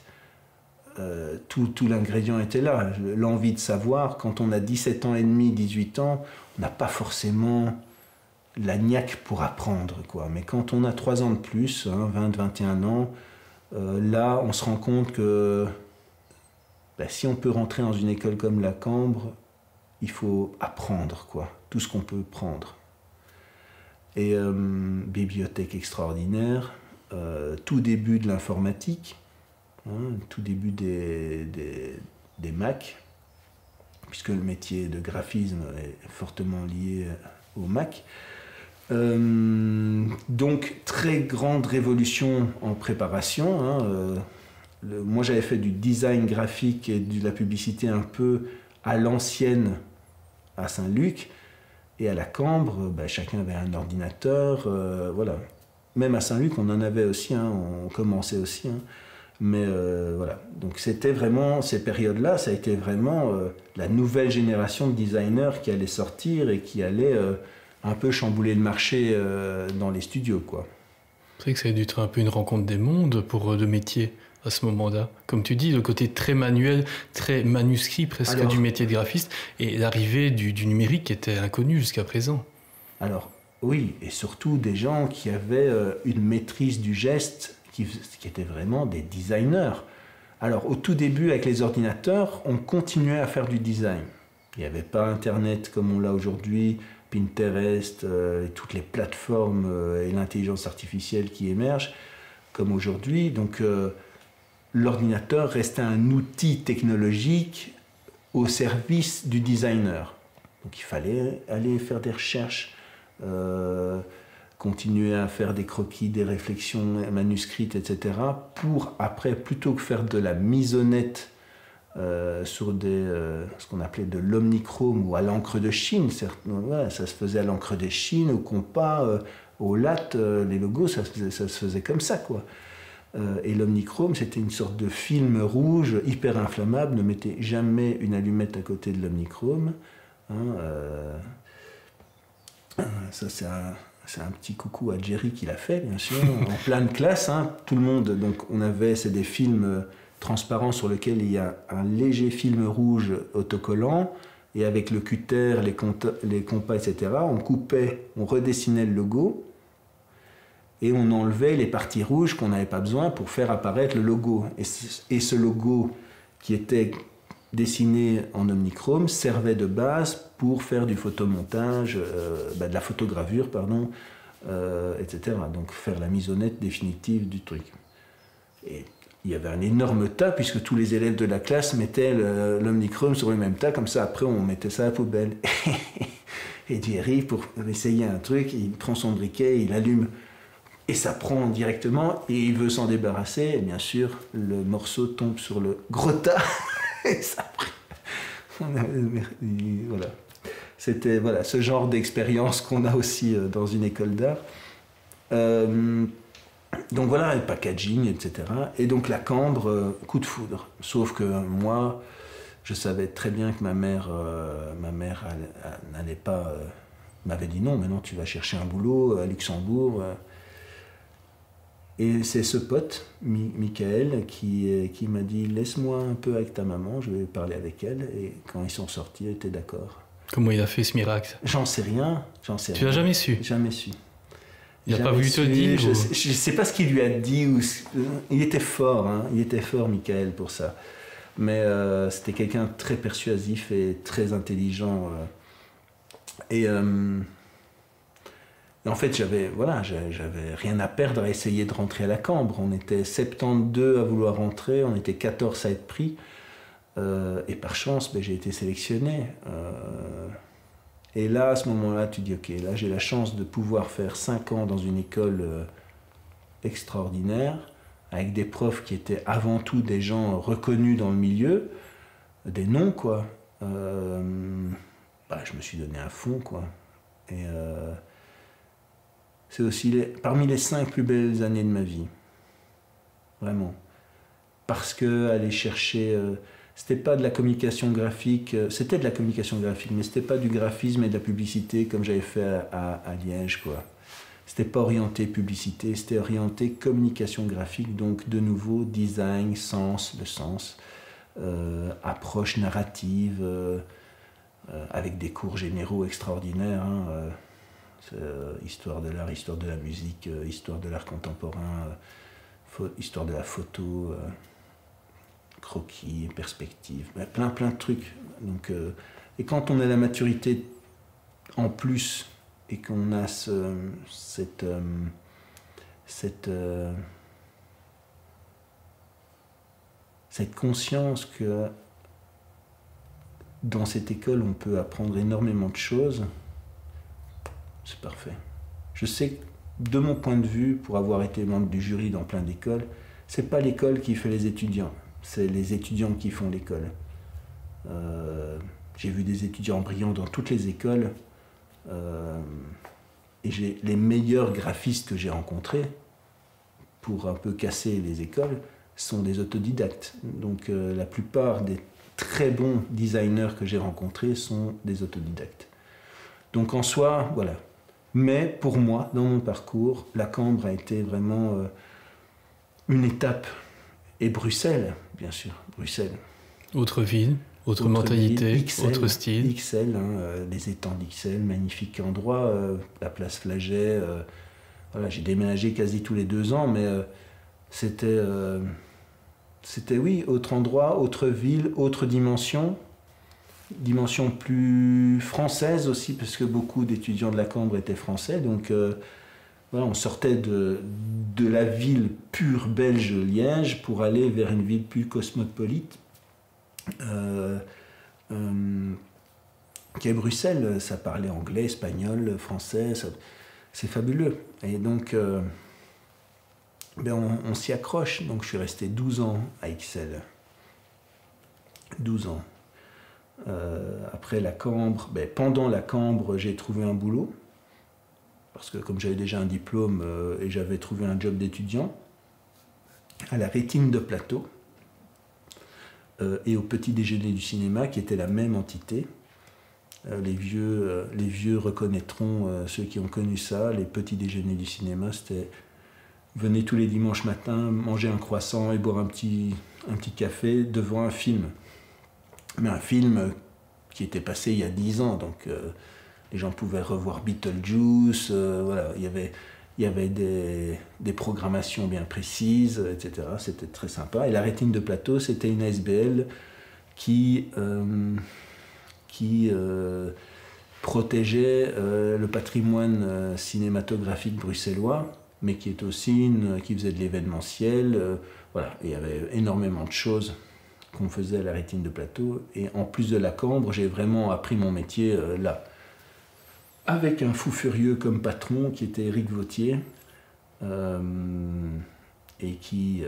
tout l'ingrédient était là. L'envie de savoir, quand on a 17 ans et demi, 18 ans, on n'a pas forcément la niaque pour apprendre, quoi. Mais quand on a 3 ans de plus, 20, 21 ans, là, on se rend compte que si on peut rentrer dans une école comme la Cambre, il faut apprendre, quoi, tout ce qu'on peut prendre. Et bibliothèque extraordinaire, tout début de l'informatique, tout début des Mac, puisque le métier de graphisme est fortement lié au Mac. Donc, très grande révolution en préparation. Moi, j'avais fait du design graphique et de la publicité un peu à l'ancienne à Saint-Luc. Et à la Cambre, chacun avait un ordinateur. Voilà. Même à Saint-Luc, on en avait aussi, on commençait aussi. Mais voilà. Donc, c'était vraiment, ces périodes-là, ça a été vraiment la nouvelle génération de designers qui allait sortir et qui allait un peu chambouler le marché dans les studios, quoi. C'est vrai que ça a dû être un peu une rencontre des mondes pour de métiers à ce moment-là. Comme tu dis, le côté très manuel, très manuscrit presque du métier de graphiste et l'arrivée du numérique qui était inconnu jusqu'à présent. Alors, oui, et surtout des gens qui avaient une maîtrise du geste, qui étaient vraiment des designers. Alors, au tout début, avec les ordinateurs, on continuait à faire du design. Il n'y avait pas Internet comme on l'a aujourd'hui, Pinterest, et toutes les plateformes et l'intelligence artificielle qui émergent comme aujourd'hui. Donc l'ordinateur restait un outil technologique au service du designer. Donc il fallait aller faire des recherches, continuer à faire des croquis, des réflexions manuscrites, etc. pour après, plutôt que faire de la misonnette sur ce qu'on appelait de l'omnichrome ou à l'encre de Chine. Ouais, ça se faisait à l'encre de Chine, au compas, au latte, les logos, ça se faisait comme ça, quoi. Et l'omnichrome, c'était une sorte de film rouge hyper inflammable. Ne mettez jamais une allumette à côté de l'omnichrome. Ça, c'est un petit coucou à Jerry qui l'a fait, bien sûr, en pleine classe. Tout le monde, donc c'est des films transparent sur lequel il y a un léger film rouge autocollant et avec le cutter, les compas, etc. On coupait, on redessinait le logo et on enlevait les parties rouges qu'on n'avait pas besoin pour faire apparaître le logo. Et ce logo qui était dessiné en omnichrome servait de base pour faire du photomontage, de la photogravure, etc. Donc faire la misonnette définitive du truc. Et il y avait un énorme tas, puisque tous les élèves de la classe mettaient l'omnichrome sur le même tas, comme ça après on mettait ça à la poubelle. Et Jerry, pour essayer un truc, il prend son briquet, il allume, et ça prend directement, et il veut s'en débarrasser, et bien sûr, le morceau tombe sur le gros tas, et ça voilà. C'était ce genre d'expérience qu'on a aussi dans une école d'art. Donc voilà, le packaging, etc. Et donc la Cambre, coup de foudre. Sauf que moi, je savais très bien que ma mère n'allait pas... m'avait dit non, maintenant tu vas chercher un boulot à Luxembourg. Et c'est ce pote, Michael, qui m'a dit « Laisse-moi un peu avec ta maman, je vais parler avec elle. » Et quand ils sont sortis, elle était d'accord. Comment il a fait ce miracle? J'en sais rien. Tu l'as jamais su? Jamais su. Il n'a pas voulu te le dire? Je ne sais pas ce qu'il lui a dit. Il était fort, Michael, pour ça. Mais c'était quelqu'un de très persuasif et très intelligent. Et en fait, j'avais rien à perdre à essayer de rentrer à la Cambre. On était 72 à vouloir rentrer, on était 14 à être pris. Et par chance, j'ai été sélectionné. Et là, à ce moment-là, tu dis, ok, là j'ai la chance de pouvoir faire 5 ans dans une école extraordinaire, avec des profs qui étaient avant tout des gens reconnus dans le milieu, des noms, quoi. Je me suis donné à fond, quoi. c'est aussi parmi les 5 plus belles années de ma vie. Vraiment. Parce que aller chercher... c'était pas de la communication graphique, c'était de la communication graphique, mais c'était pas du graphisme et de la publicité comme j'avais fait à Liège, quoi. C'était pas orienté publicité, c'était orienté communication graphique, donc de nouveau design, sens, le sens, approche narrative, avec des cours généraux extraordinaires, hein, histoire de l'art, histoire de la musique, histoire de l'art contemporain, histoire de la photo, croquis, perspective, plein de trucs. Donc, et quand on a la maturité en plus et qu'on a cette conscience que dans cette école on peut apprendre énormément de choses, c'est parfait. Je sais que de mon point de vue, pour avoir été membre du jury dans plein d'écoles, c'est pas l'école qui fait les étudiants, c'est les étudiants qui font l'école. J'ai vu des étudiants brillants dans toutes les écoles, et les meilleurs graphistes que j'ai rencontrés, pour un peu casser les écoles, sont des autodidactes. Donc la plupart des très bons designers que j'ai rencontrés sont des autodidactes. Donc en soi, voilà. Mais pour moi, dans mon parcours, la Cambre a été vraiment une étape. Et Bruxelles, bien sûr, Bruxelles. Autre ville, autre mentalité, ville, XL, autre style. XL, hein, les étangs d'XL, magnifique endroit, la place Flaget. Voilà, j'ai déménagé quasi tous les 2 ans, mais c'était, oui, autre endroit, autre ville, autre dimension plus française aussi, parce que beaucoup d'étudiants de la Cambre étaient français, donc voilà, on sortait de la ville pure belge Liège pour aller vers une ville plus cosmopolite, qui est Bruxelles. Ça parlait anglais, espagnol, français, c'est fabuleux. Et donc, on s'y accroche. Donc je suis resté 12 ans à XL. 12 ans. Après la Cambre, pendant la Cambre, j'ai trouvé un boulot. Parce que comme j'avais déjà un diplôme et j'avais trouvé un job d'étudiant, à la Rétine de Plateau et au Petit Déjeuner du Cinéma, qui était la même entité. Les vieux reconnaîtront, ceux qui ont connu ça, les Petits Déjeuners du Cinéma, c'était venez tous les dimanches matins, manger un croissant et boire un petit café devant un film. Mais un film qui était passé il y a 10 ans, donc les gens pouvaient revoir Beetlejuice, voilà, il y avait des programmations bien précises, etc. C'était très sympa. Et la Rétine de Plateau, c'était une ASBL qui protégeait le patrimoine cinématographique bruxellois, mais qui est aussi qui faisait de l'événementiel. Voilà, il y avait énormément de choses qu'on faisait à la Rétine de Plateau. Et en plus de la Cambre, j'ai vraiment appris mon métier là. Avec un fou furieux comme patron qui était Éric Vautier, et qui,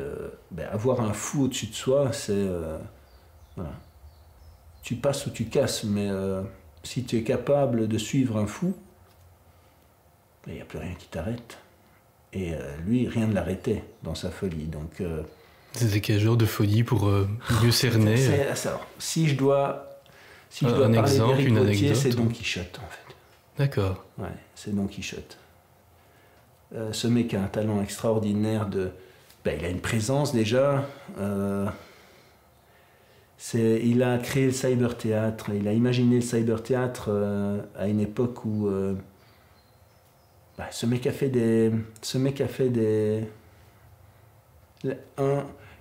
avoir un fou au-dessus de soi, c'est voilà. Tu passes ou tu casses, mais si tu es capable de suivre un fou, il n'y a plus rien qui t'arrête. Et lui, rien ne l'arrêtait dans sa folie. Donc, c'était quel genre de folie pour mieux cerner si je dois parler exemple, d'Éric une Vautier, anecdote, c'est Don Quichotte, en fait. D'accord. Ouais, c'est Don Quichotte. Ce mec a un talent extraordinaire il a une présence déjà. Il a créé le cyberthéâtre, il a imaginé le cyberthéâtre à une époque où ce mec a fait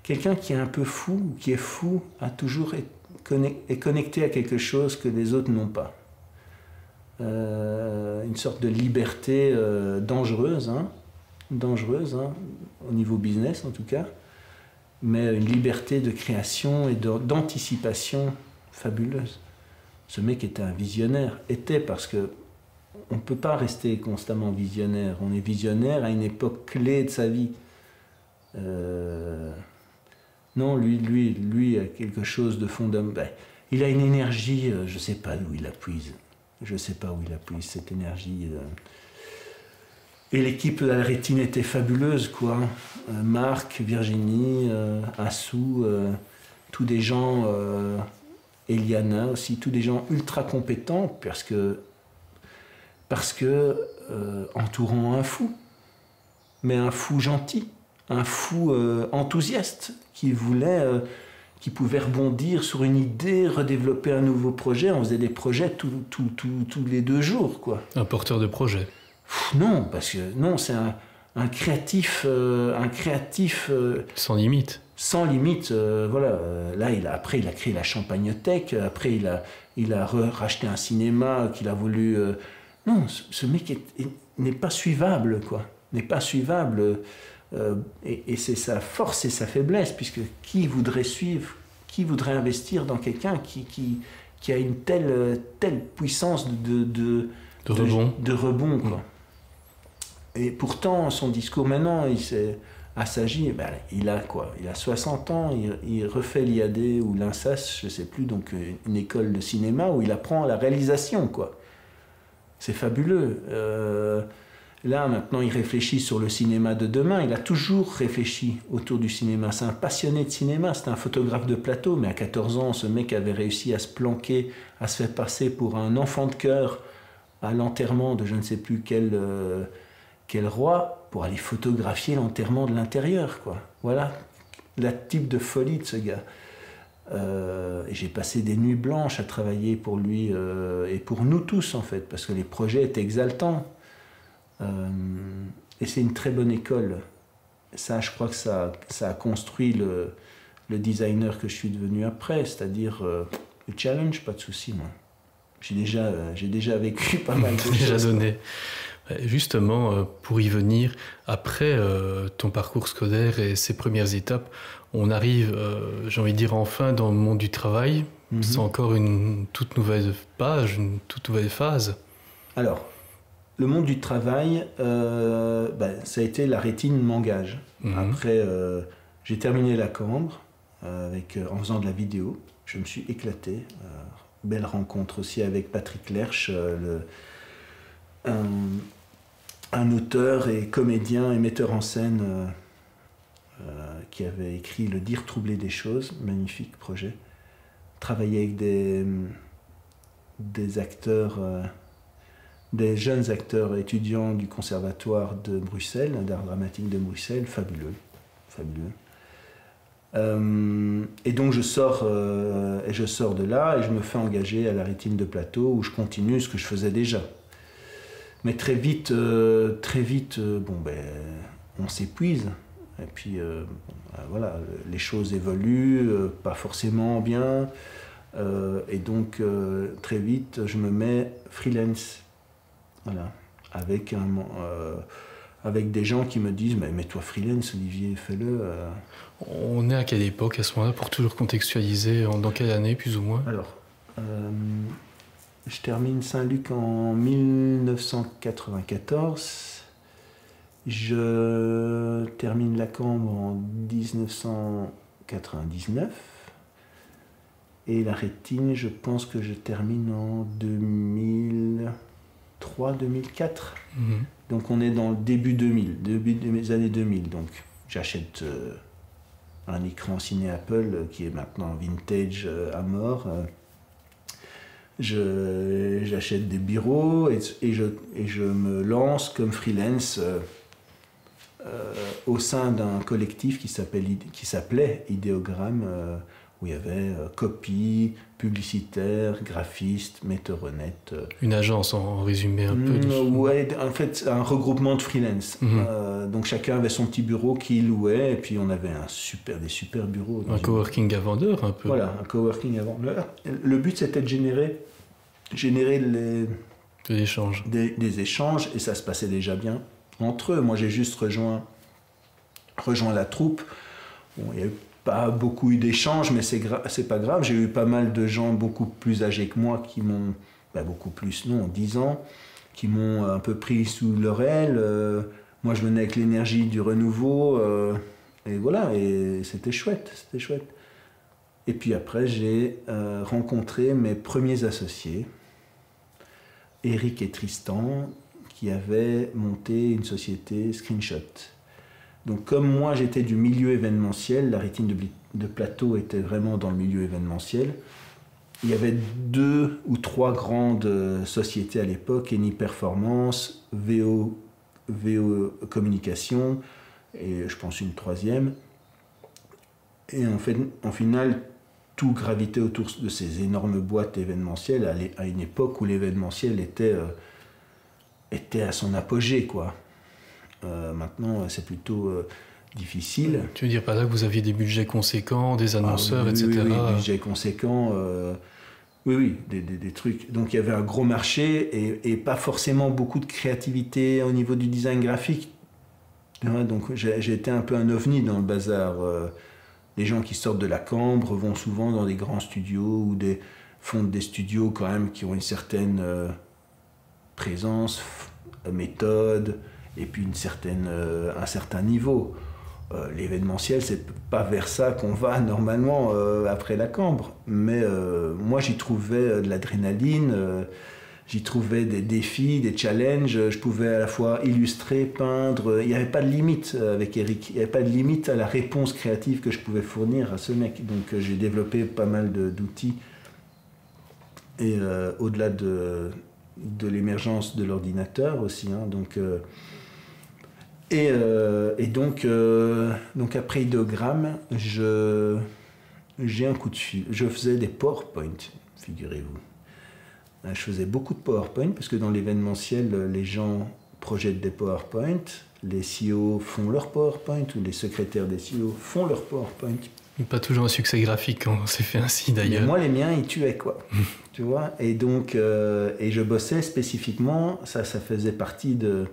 quelqu'un qui est un peu fou, ou qui est fou, a toujours est connecté à quelque chose que les autres n'ont pas. Une sorte de liberté dangereuse, au niveau business en tout cas, mais une liberté de création et d'anticipation fabuleuse. Ce mec était un visionnaire, parce que on ne peut pas rester constamment visionnaire, on est visionnaire à une époque clé de sa vie. Non, lui a quelque chose de fondamental. Il a une énergie, je ne sais pas où il la puise. Je ne sais pas où il a puise cette énergie. Et l'équipe de la rétine était fabuleuse, quoi. Marc, Virginie, Assou, tous des gens, Eliana aussi, tous des gens ultra compétents parce que entourant un fou, mais un fou gentil, un fou enthousiaste qui pouvait rebondir sur une idée, redévelopper un nouveau projet. On faisait des projets tous les 2 jours, quoi. Un porteur de projet. Non, parce que non, c'est un créatif, Sans limite. sans limite. Voilà. Là, après, il a créé la Champagnothèque. Après, il a racheté un cinéma qu'il a voulu. Non, ce mec n'est pas suivable, quoi. N'est pas suivable. Et c'est sa force et sa faiblesse, puisque qui voudrait suivre, qui voudrait investir dans quelqu'un qui a une telle puissance de rebond, quoi. Et pourtant, son discours maintenant, il s'est assagi. Ben, il a 60 ans, il refait l'IAD ou l'INSAS, je ne sais plus, donc une école de cinéma où il apprend la réalisation, quoi. C'est fabuleux. Là, maintenant, il réfléchit sur le cinéma de demain. Il a toujours réfléchi autour du cinéma. C'est un passionné de cinéma, c'est un photographe de plateau, mais à 14 ans, ce mec avait réussi à se planquer, à se faire passer pour un enfant de chœur à l'enterrement de je ne sais plus quel roi pour aller photographier l'enterrement de l'intérieur, quoi. Voilà le type de folie de ce gars. Et j'ai passé des nuits blanches à travailler pour lui et pour nous tous, en fait, parce que les projets étaient exaltants. Et c'est une très bonne école. Ça, je crois que ça a construit le designer que je suis devenu après, c'est-à-dire le challenge, pas de souci, moi. J'ai déjà vécu pas mal de choses. Déjà donné. Justement, pour y venir, après ton parcours scolaire et ses premières étapes, on arrive, j'ai envie de dire, enfin dans le monde du travail. Mm-hmm. C'est encore une toute nouvelle page, une toute nouvelle phase. Alors, le monde du travail, ça a été la rétine m'engage. Mm-hmm. Après, j'ai terminé la Cambre en faisant de la vidéo. Je me suis éclaté. Belle rencontre aussi avec Patrick Lerche, un auteur et comédien et metteur en scène qui avait écrit Le dire troublé des choses, magnifique projet. Travailler avec des acteurs, des jeunes acteurs étudiants du conservatoire de Bruxelles, d'art dramatique de Bruxelles, fabuleux. Et donc je sors de là et je me fais engager à la rétine de plateau où je continue ce que je faisais déjà. Mais très vite, on s'épuise. Et puis, voilà, les choses évoluent, pas forcément bien. Et donc, très vite, je me mets freelance. Voilà. Avec des gens qui me disent « Mais toi, freelance, Olivier, fais-le. » On est à quelle époque, à ce moment-là, pour toujours contextualiser, dans quelle année, plus ou moins? Alors, je termine Saint-Luc en 1994. Je termine la Cambre en 1999. Et la rétine, je pense que je termine en 2003, 2004. Mmh. Donc on est dans le début des années 2000. Donc j'achète un écran Ciné Apple qui est maintenant vintage à mort. J'achète des bureaux et je me lance comme freelance au sein d'un collectif qui s'appelait Idéogramme, où il y avait copie, publicitaire, graphiste, metteur honnête. Une agence en résumé un peu. Ouais, en fait, un regroupement de freelance. Mm-hmm. Donc chacun avait son petit bureau qu'il louait, et puis on avait des super bureaux. Un coworking à vendeur un peu. Voilà, un coworking à vendeur. Le but c'était de générer des échanges, et ça se passait déjà bien entre eux. Moi j'ai juste rejoint la troupe. Bon, il y a pas beaucoup eu d'échanges, mais c'est pas grave. J'ai eu pas mal de gens beaucoup plus âgés que moi qui m'ont, 10 ans, qui m'ont un peu pris sous leur aile. Moi, je venais avec l'énergie du renouveau, et voilà, et c'était chouette. Et puis après, j'ai rencontré mes premiers associés, Eric et Tristan, qui avait monté une société Screenshot. Donc comme moi j'étais du milieu événementiel, la rétine de plateau était vraiment dans le milieu événementiel, il y avait 2 ou 3 grandes sociétés à l'époque, Eni Performance, VO Communication, et je pense une 3e. Et en fait, en final, tout gravitait autour de ces énormes boîtes événementielles à une époque où l'événementiel était à son apogée, quoi. Maintenant, c'est plutôt difficile. Tu veux dire par là que vous aviez des budgets conséquents, des annonceurs, etc. Oui, budgets conséquents, oui, des trucs. Donc il y avait un gros marché et pas forcément beaucoup de créativité au niveau du design graphique. Donc j'ai été un peu un ovni dans le bazar. Les gens qui sortent de la Cambre vont souvent dans des grands studios ou fondent des studios quand même qui ont une certaine présence, méthode et puis un certain niveau. L'événementiel, c'est pas vers ça qu'on va normalement après la Cambre. Mais moi, j'y trouvais de l'adrénaline, j'y trouvais des défis, des challenges. Je pouvais à la fois illustrer, peindre. Il n'y avait pas de limite avec Eric. Il n'y avait pas de limite à la réponse créative que je pouvais fournir à ce mec. Donc j'ai développé pas mal d'outils. Et au-delà de l'émergence de l'ordinateur aussi. Donc... Et donc après Ideogram, j'ai un coup de fil. Je faisais des PowerPoint, figurez-vous. Je faisais beaucoup de PowerPoint parce que dans l'événementiel, les gens projettent des PowerPoint, les CEO font leur PowerPoint ou les secrétaires des CEO font leur PowerPoint. Pas toujours un succès graphique quand c'est fait ainsi d'ailleurs. Mais moi, les miens, ils tuaient quoi. Tu vois. Et donc, et je bossais spécifiquement, ça faisait partie de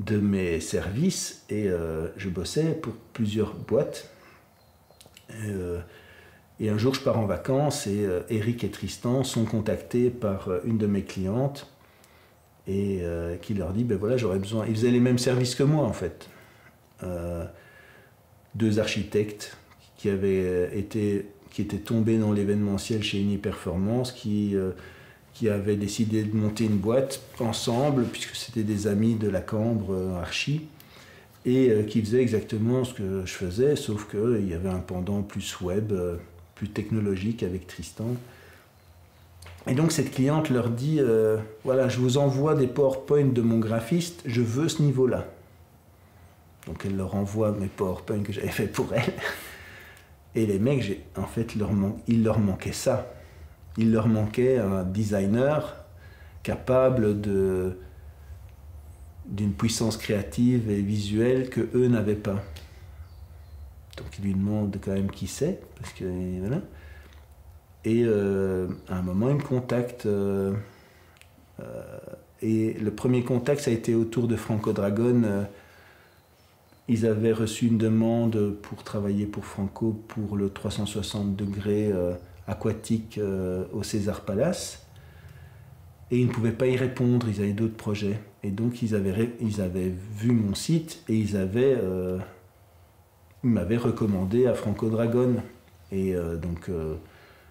mes services et je bossais pour plusieurs boîtes et un jour je pars en vacances et Eric et Tristan sont contactés par une de mes clientes et qui leur dit ben voilà j'aurais besoin, ils faisaient les mêmes services que moi en fait, 2 architectes qui étaient tombés dans l'événementiel chez Eni Performance qui avaient décidé de monter une boîte ensemble, puisque c'était des amis de la Cambre archi, et qui faisaient exactement ce que je faisais, sauf qu'il y avait un pendant plus web, plus technologique avec Tristan. Et donc cette cliente leur dit, voilà, je vous envoie des PowerPoint de mon graphiste, je veux ce niveau-là. Donc elle leur envoie mes PowerPoint que j'avais fait pour elle. Et les mecs, en fait, il leur manquait ça. Il leur manquait un designer capable d'une puissance créative et visuelle que eux n'avaient pas. Donc ils lui demandent quand même qui c'est, parce que voilà. Et à un moment, il me contacte. Et le premier contact, ça a été autour de Franco Dragon. Ils avaient reçu une demande pour travailler pour Franco pour le 360 degrés aquatique au César Palace et ils ne pouvaient pas y répondre, ils avaient d'autres projets et donc ils avaient vu mon site et ils m'avaient recommandé à Franco Dragon et donc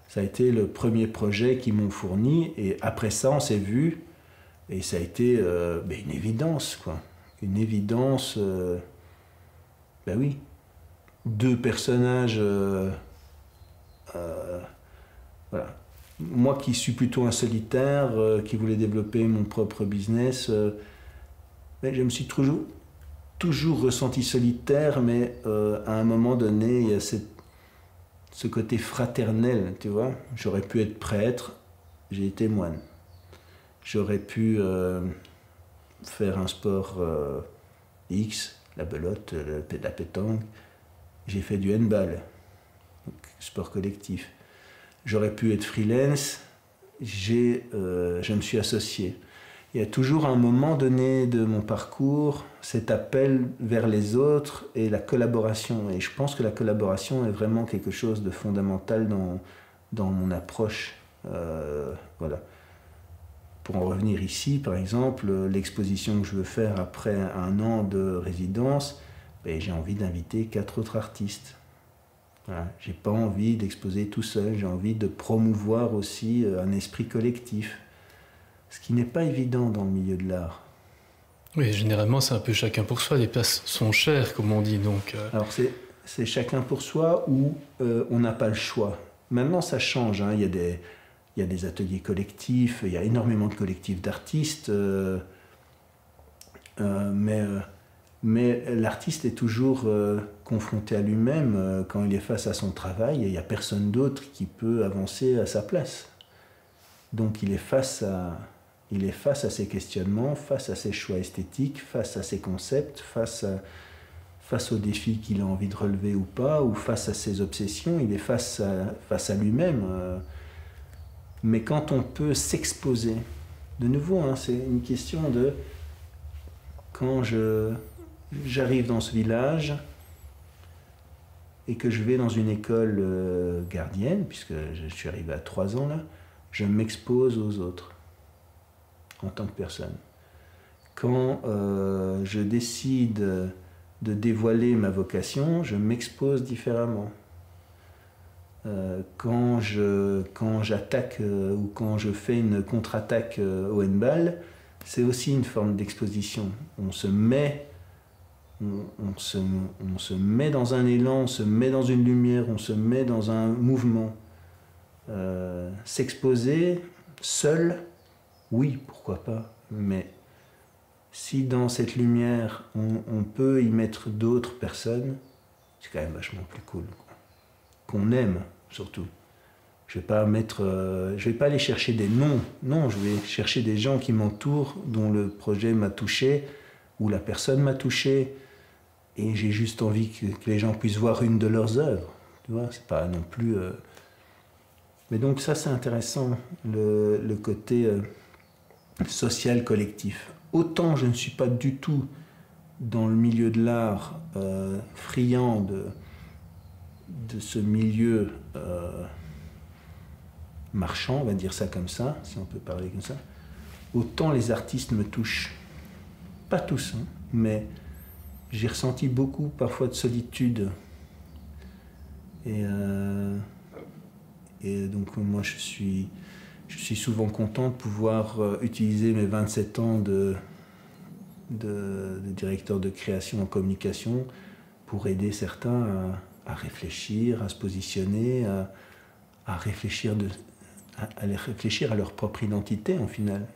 ça a été le premier projet qu'ils m'ont fourni et après ça on s'est vu et ça a été une évidence quoi, une évidence ben oui, 2 personnages voilà. Moi qui suis plutôt un solitaire, qui voulais développer mon propre business, je me suis toujours ressenti solitaire, mais à un moment donné, il y a ce côté fraternel, tu vois. J'aurais pu être prêtre, j'ai été moine. J'aurais pu faire un sport X, la belote, la pétanque. J'ai fait du handball, donc sport collectif. J'aurais pu être freelance, je me suis associé. Il y a toujours à un moment donné de mon parcours cet appel vers les autres et la collaboration. Et je pense que la collaboration est vraiment quelque chose de fondamental dans mon approche. Voilà. Pour en revenir ici, par exemple, l'exposition que je veux faire après 1 an de résidence, j'ai envie d'inviter 4 autres artistes. Voilà. J'ai pas envie d'exposer tout seul, j'ai envie de promouvoir aussi un esprit collectif, ce qui n'est pas évident dans le milieu de l'art. Oui, généralement, c'est un peu chacun pour soi. Les places sont chères, comme on dit. Donc, Alors, c'est chacun pour soi ou on n'a pas le choix. Maintenant, ça change. Hein. Il y a des ateliers collectifs, il y a énormément de collectifs d'artistes. Mais l'artiste est toujours confronté à lui-même quand il est face à son travail et il n'y a personne d'autre qui peut avancer à sa place. Donc il est face à ses questionnements, face à ses choix esthétiques, face à ses concepts, face aux défis qu'il a envie de relever ou pas, ou face à ses obsessions, il est face à lui-même. Mais quand on peut s'exposer, de nouveau, hein, c'est une question de... Quand j'arrive dans ce village et que je vais dans une école gardienne, puisque je suis arrivé à 3 ans là, je m'expose aux autres en tant que personne. Quand je décide de dévoiler ma vocation, je m'expose différemment. Quand j'attaque ou quand je fais une contre-attaque au handball, c'est aussi une forme d'exposition. On se met dans un élan, on se met dans une lumière, on se met dans un mouvement. S'exposer seul, oui, pourquoi pas. Mais si dans cette lumière, on peut y mettre d'autres personnes, c'est quand même vachement plus cool. Quoi. Qu'on aime, surtout. Je vais pas aller chercher des noms. Non, je vais chercher des gens qui m'entourent, dont le projet m'a touché, ou la personne m'a touché, et j'ai juste envie que les gens puissent voir une de leurs œuvres. Tu vois, c'est pas non plus... Mais donc ça, c'est intéressant, le côté social collectif. Autant je ne suis pas du tout dans le milieu de l'art friand de ce milieu... marchand, on va dire ça comme ça, si on peut parler comme ça, autant les artistes me touchent. Pas tous, hein, mais j'ai ressenti beaucoup parfois de solitude. Et donc moi je suis souvent content de pouvoir utiliser mes 27 ans de directeur de création en communication pour aider certains à réfléchir, à se positionner, à réfléchir à leur propre identité, en final.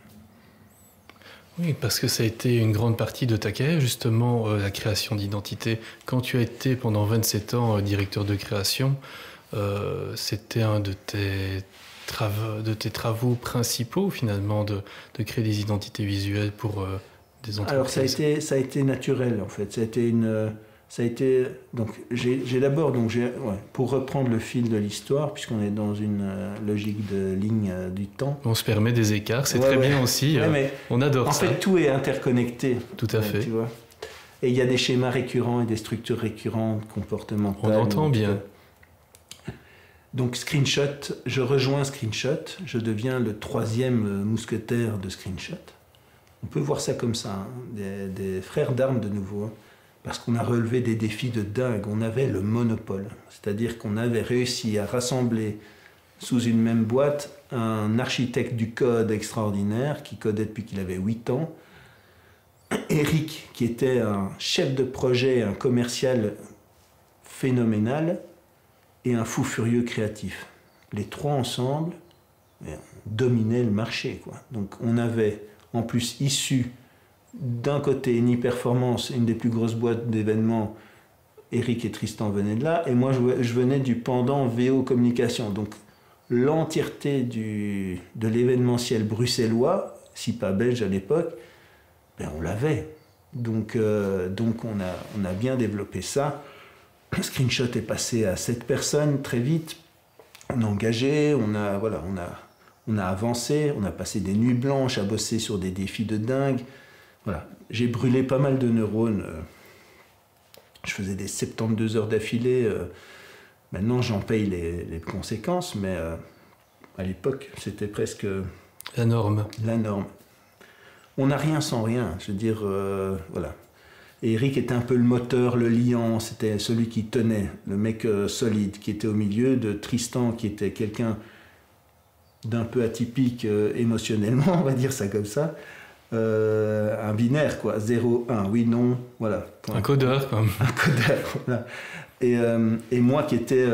Oui, parce que ça a été une grande partie de ta carrière, justement, la création d'identité. Quand tu as été pendant 27 ans directeur de création, c'était un de tes travaux principaux, finalement, de créer des identités visuelles pour des entreprises. Alors, ça a été naturel, en fait. Donc, pour reprendre le fil de l'histoire, puisqu'on est dans une logique de ligne du temps. On se permet des écarts, c'est très bien aussi. Mais on adore ça. En fait, tout est interconnecté. Tout à fait. Tu vois. Et il y a des schémas récurrents et des structures récurrentes, comportementales. On entend bien. Donc, Screenshot, je rejoins Screenshot. Je deviens le 3e mousquetaire de Screenshot. On peut voir ça comme ça, hein, des frères d'armes de nouveau. Hein. Parce qu'on a relevé des défis de dingue. On avait le monopole. C'est-à-dire qu'on avait réussi à rassembler sous une même boîte un architecte du code extraordinaire qui codait depuis qu'il avait 8 ans. Eric, qui était un chef de projet, un commercial phénoménal et un fou furieux créatif. Les trois ensemble dominaient le marché, quoi. Donc on avait, en plus, issu d'un côté Ni-Performance, une des plus grosses boîtes d'événements, Eric et Tristan venaient de là, et moi je venais du pendant VO Communication. Donc l'entièreté de l'événementiel bruxellois, si pas belge à l'époque, on l'avait. Donc on a bien développé ça. Screenshot est passé à 7 personnes très vite. On a engagé, on a avancé, on a passé des nuits blanches à bosser sur des défis de dingue. Voilà. J'ai brûlé pas mal de neurones. Je faisais des 72 heures d'affilée. Maintenant, j'en paye les conséquences, mais à l'époque, c'était presque... La norme. La norme. On n'a rien sans rien. Je veux dire, voilà. Et Eric était un peu le moteur, le liant. C'était celui qui tenait, le mec solide, qui était au milieu de Tristan, qui était quelqu'un d'un peu atypique émotionnellement, on va dire ça comme ça. un binaire, quoi, 0, 1, oui, non, voilà. Un codeur, quoi. Un codeur, voilà. Et moi qui étais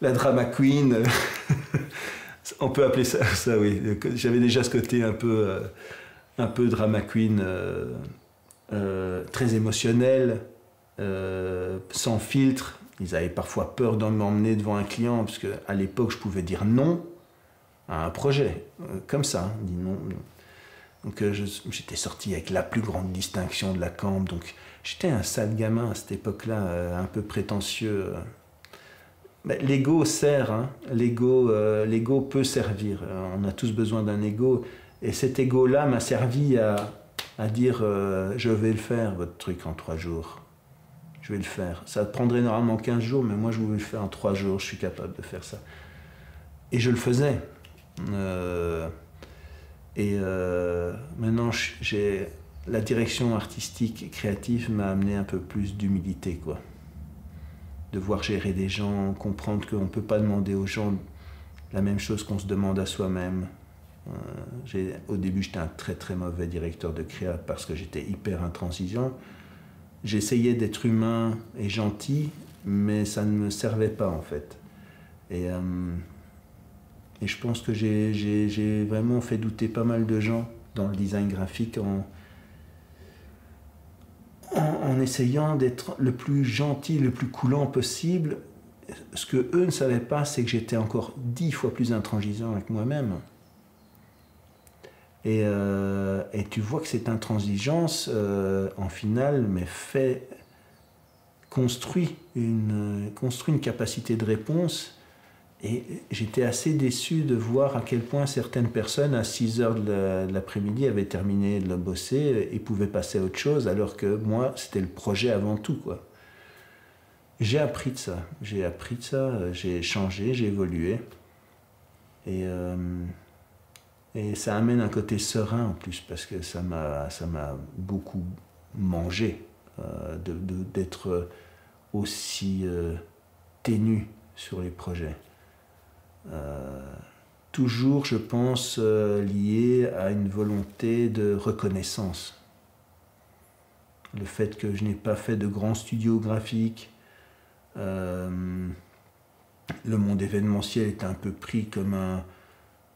la drama queen, on peut appeler ça, oui. J'avais déjà ce côté un peu drama queen, très émotionnel, sans filtre. Ils avaient parfois peur de m'emmener devant un client, parce qu'à l'époque, je pouvais dire non à un projet, comme ça, dit non. Donc j'étais sorti avec la plus grande distinction de la camp, donc j'étais un sale gamin à cette époque-là, un peu prétentieux. Mais l'ego sert, hein. L'ego peut servir, on a tous besoin d'un ego, et cet ego-là m'a servi à dire je vais le faire, votre truc, en 3 jours. Je vais le faire. Ça prendrait normalement 15 jours, mais moi je vais le faire en 3 jours, je suis capable de faire ça. Et je le faisais. Maintenant, la direction artistique et créative m'a amené un peu plus d'humilité, quoi. Devoir gérer des gens, comprendre qu'on ne peut pas demander aux gens la même chose qu'on se demande à soi-même. Au début, j'étais un très très mauvais directeur de créa parce que j'étais hyper intransigeant. J'essayais d'être humain et gentil, mais ça ne me servait pas en fait. Et je pense que j'ai vraiment fait douter pas mal de gens dans le design graphique en essayant d'être le plus gentil, le plus coulant possible. Ce que eux ne savaient pas, c'est que j'étais encore 10 fois plus intransigeant avec moi-même. Et tu vois que cette intransigeance, en finale, construit une capacité de réponse. Et j'étais assez déçu de voir à quel point certaines personnes, à 6 heures de l'après-midi, avaient terminé de bosser et pouvaient passer à autre chose, alors que moi, c'était le projet avant tout, quoi. J'ai appris de ça, j'ai changé, j'ai évolué. Et ça amène un côté serein en plus, parce que ça m'a beaucoup mangé d'être aussi ténu sur les projets. Toujours, je pense, lié à une volonté de reconnaissance. Le fait que je n'ai pas fait de grands studios graphiques, le monde événementiel est un peu pris comme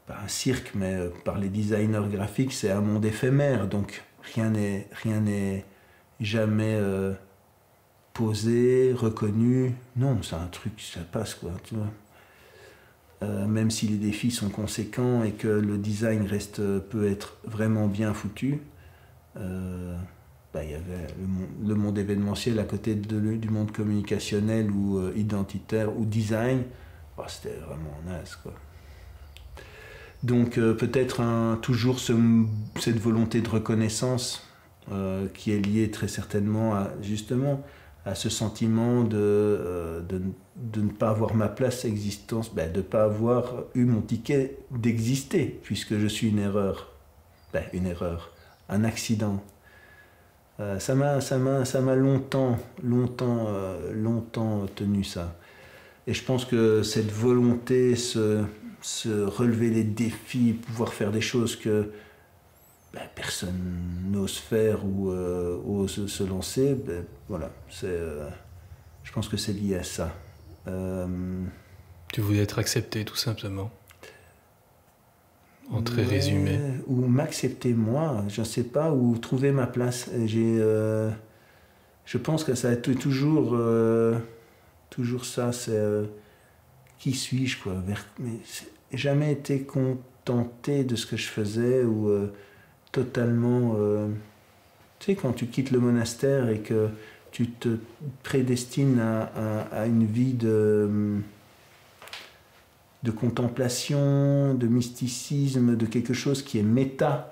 pas un cirque, mais par les designers graphiques, c'est un monde éphémère, donc rien n'est jamais posé, reconnu. Non, c'est un truc, ça passe, quoi, tu vois. Même si les défis sont conséquents et que le design peut être vraiment bien foutu, il y avait le monde événementiel à côté du monde communicationnel ou identitaire ou design, c'était vraiment naze, quoi. Donc peut-être toujours cette volonté de reconnaissance qui est liée très certainement à ce sentiment de ne pas avoir ma place existence, de ne pas avoir eu mon ticket d'exister, puisque je suis une erreur, un accident. Ça m'a longtemps tenu ça. Et je pense que cette volonté, se relever les défis, pouvoir faire des choses que personne n'ose faire ou ose se lancer, voilà, je pense que c'est lié à ça. Tu voulais être accepté, tout simplement. En très résumé. Ou m'accepter moi, je ne sais pas, ou trouver ma place. Je pense que ça a été toujours ça, c'est qui suis-je, quoi. Mais j'ai jamais été contenté de ce que je faisais ou totalement. Tu sais, quand tu quittes le monastère et que tu te prédestines à une vie de contemplation, de mysticisme, de quelque chose qui est méta,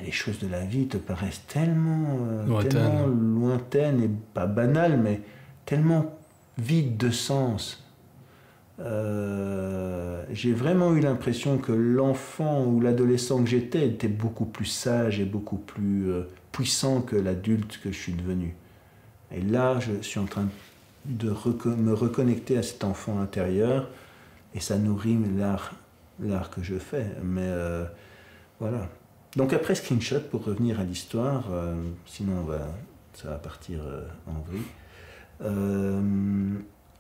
les choses de la vie te paraissent tellement lointaines et pas banales, mais tellement vides de sens. J'ai vraiment eu l'impression que l'enfant ou l'adolescent que j'étais était beaucoup plus sage et beaucoup plus puissant que l'adulte que je suis devenu. Et là, je suis en train de me reconnecter à cet enfant intérieur, et ça nourrit l'art que je fais. Mais voilà. Donc après Screenshot, pour revenir à l'histoire, sinon ça va partir en vrille.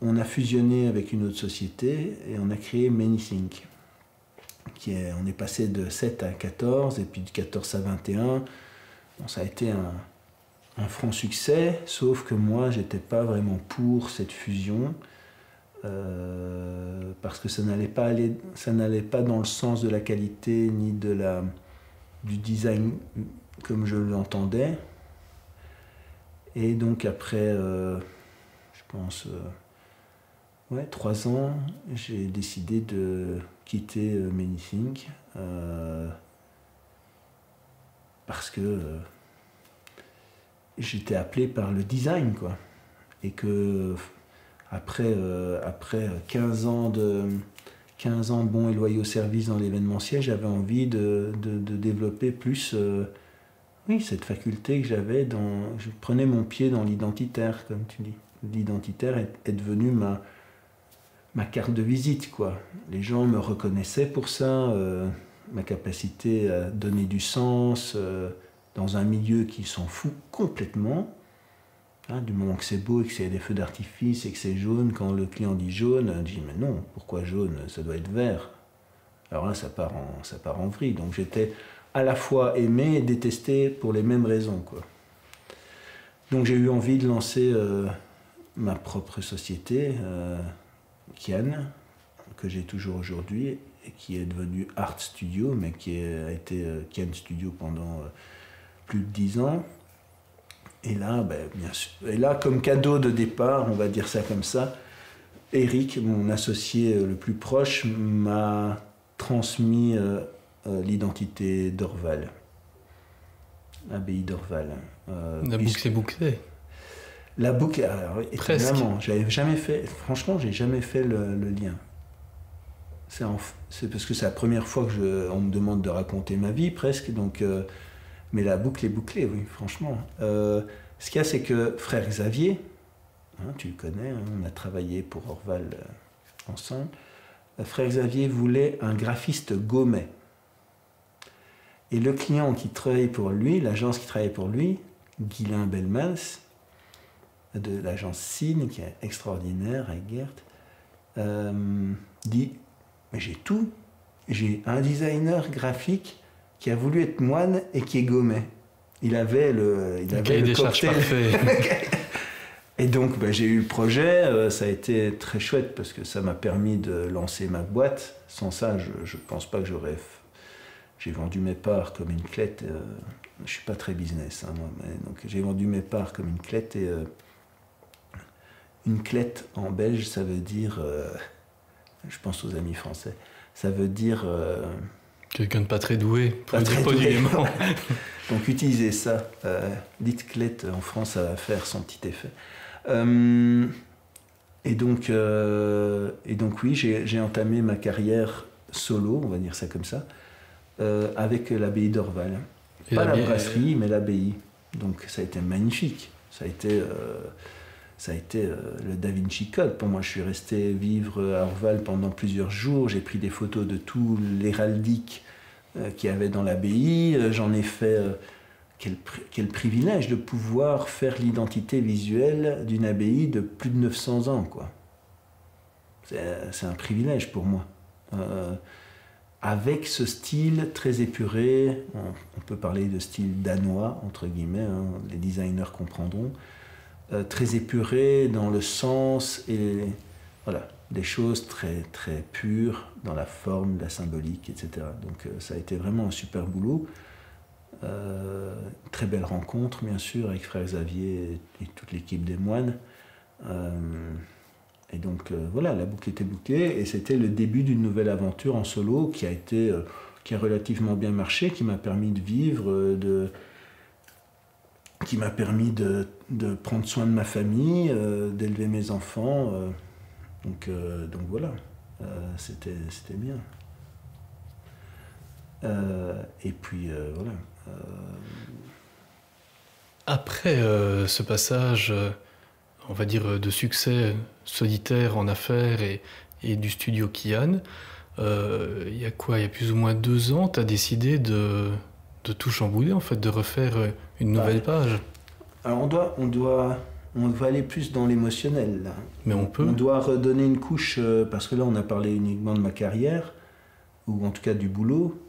On a fusionné avec une autre société et on a créé ManyThink. On est passé de 7 à 14 et puis de 14 à 21. Bon, ça a été un franc succès, sauf que moi, j'étais pas vraiment pour cette fusion parce que ça n'allait pas dans le sens de la qualité ni du design comme je l'entendais. Et donc après, je pense, 3 ans, j'ai décidé de quitter ManyThink parce que j'étais appelé par le design, quoi. Et que après 15 ans de bons et loyaux services dans l'événementiel, j'avais envie de développer plus cette faculté que j'avais. Je prenais mon pied dans l'identitaire, comme tu dis. L'identitaire est devenu ma carte de visite, quoi. Les gens me reconnaissaient pour ça, ma capacité à donner du sens dans un milieu qui s'en fout complètement. Du moment que c'est beau et que c'est des feux d'artifice et que c'est jaune, quand le client dit jaune, je dis mais non, pourquoi jaune? Ça doit être vert. Alors là, ça part en vrille. Donc j'étais à la fois aimé et détesté pour les mêmes raisons, quoi. Donc j'ai eu envie de lancer ma propre société, Kian, que j'ai toujours aujourd'hui, et qui est devenue Art Studio, mais qui a été Kian Studio pendant plus de 10 ans. Et là, bien sûr, comme cadeau de départ, on va dire ça comme ça, Eric, mon associé le plus proche, m'a transmis l'identité d'Orval, l'abbaye d'Orval. La boucle est bouclée. La boucle, alors, évidemment, j'avais jamais fait, franchement, j'ai jamais fait le lien. C'est parce que c'est la première fois que on me demande de raconter ma vie, presque, donc... mais la boucle est bouclée, oui, franchement. Ce qu'il y a, c'est que frère Xavier, tu le connais, on a travaillé pour Orval ensemble, frère Xavier voulait un graphiste gaumet. Et le client qui travaillait pour lui, l'agence qui travaillait pour lui, Guylain Belmans, de l'agence Cine, qui est extraordinaire, avec Gert, dit « Mais j'ai tout, j'ai un designer graphique qui a voulu être moine et qui est gaumet. » Il avait le cocktail. Et donc j'ai eu le projet, ça a été très chouette parce que ça m'a permis de lancer ma boîte. Sans ça, je pense pas que j'aurais... J'ai vendu mes parts comme une clette. Je suis pas très business, moi, mais donc j'ai vendu mes parts comme une clette. Et une clette en belge, ça veut dire... je pense aux amis français. Ça veut dire... quelqu'un de pas très doué, pour dire poliment. Donc utilisez ça. Dites clette en France, ça va faire son petit effet. Et donc oui, j'ai entamé ma carrière solo, on va dire ça comme ça, avec l'abbaye d'Orval. Pas la brasserie, mais l'abbaye. Donc ça a été magnifique. Ça a été le Da Vinci Code. Pour moi, je suis resté vivre à Orval pendant plusieurs jours. J'ai pris des photos de tout l'héraldique qu'il y avait dans l'abbaye. J'en ai fait... Quel privilège de pouvoir faire l'identité visuelle d'une abbaye de plus de 900 ans, quoi. C'est un privilège pour moi. Avec ce style très épuré, on peut parler de style danois, entre guillemets, les designers comprendront, très épuré dans le sens et voilà, des choses très, très pures dans la forme, la symbolique, etc. Donc ça a été vraiment un super boulot. Très belle rencontre, bien sûr, avec frère Xavier et toute l'équipe des moines. Et donc voilà, la boucle était bouclée et c'était le début d'une nouvelle aventure en solo qui a relativement bien marché, qui m'a permis de vivre, qui m'a permis de prendre soin de ma famille, d'élever mes enfants. Donc voilà, c'était bien. Et puis voilà. Après ce passage, on va dire, de succès solitaire en affaires et du studio Kian, il y a plus ou moins 2 ans, tu as décidé de de tout chambouler, en fait, de refaire une nouvelle page. Alors on va aller plus dans l'émotionnel, là. Mais on peut. On doit redonner une couche, parce que là, on a parlé uniquement de ma carrière, ou en tout cas du boulot,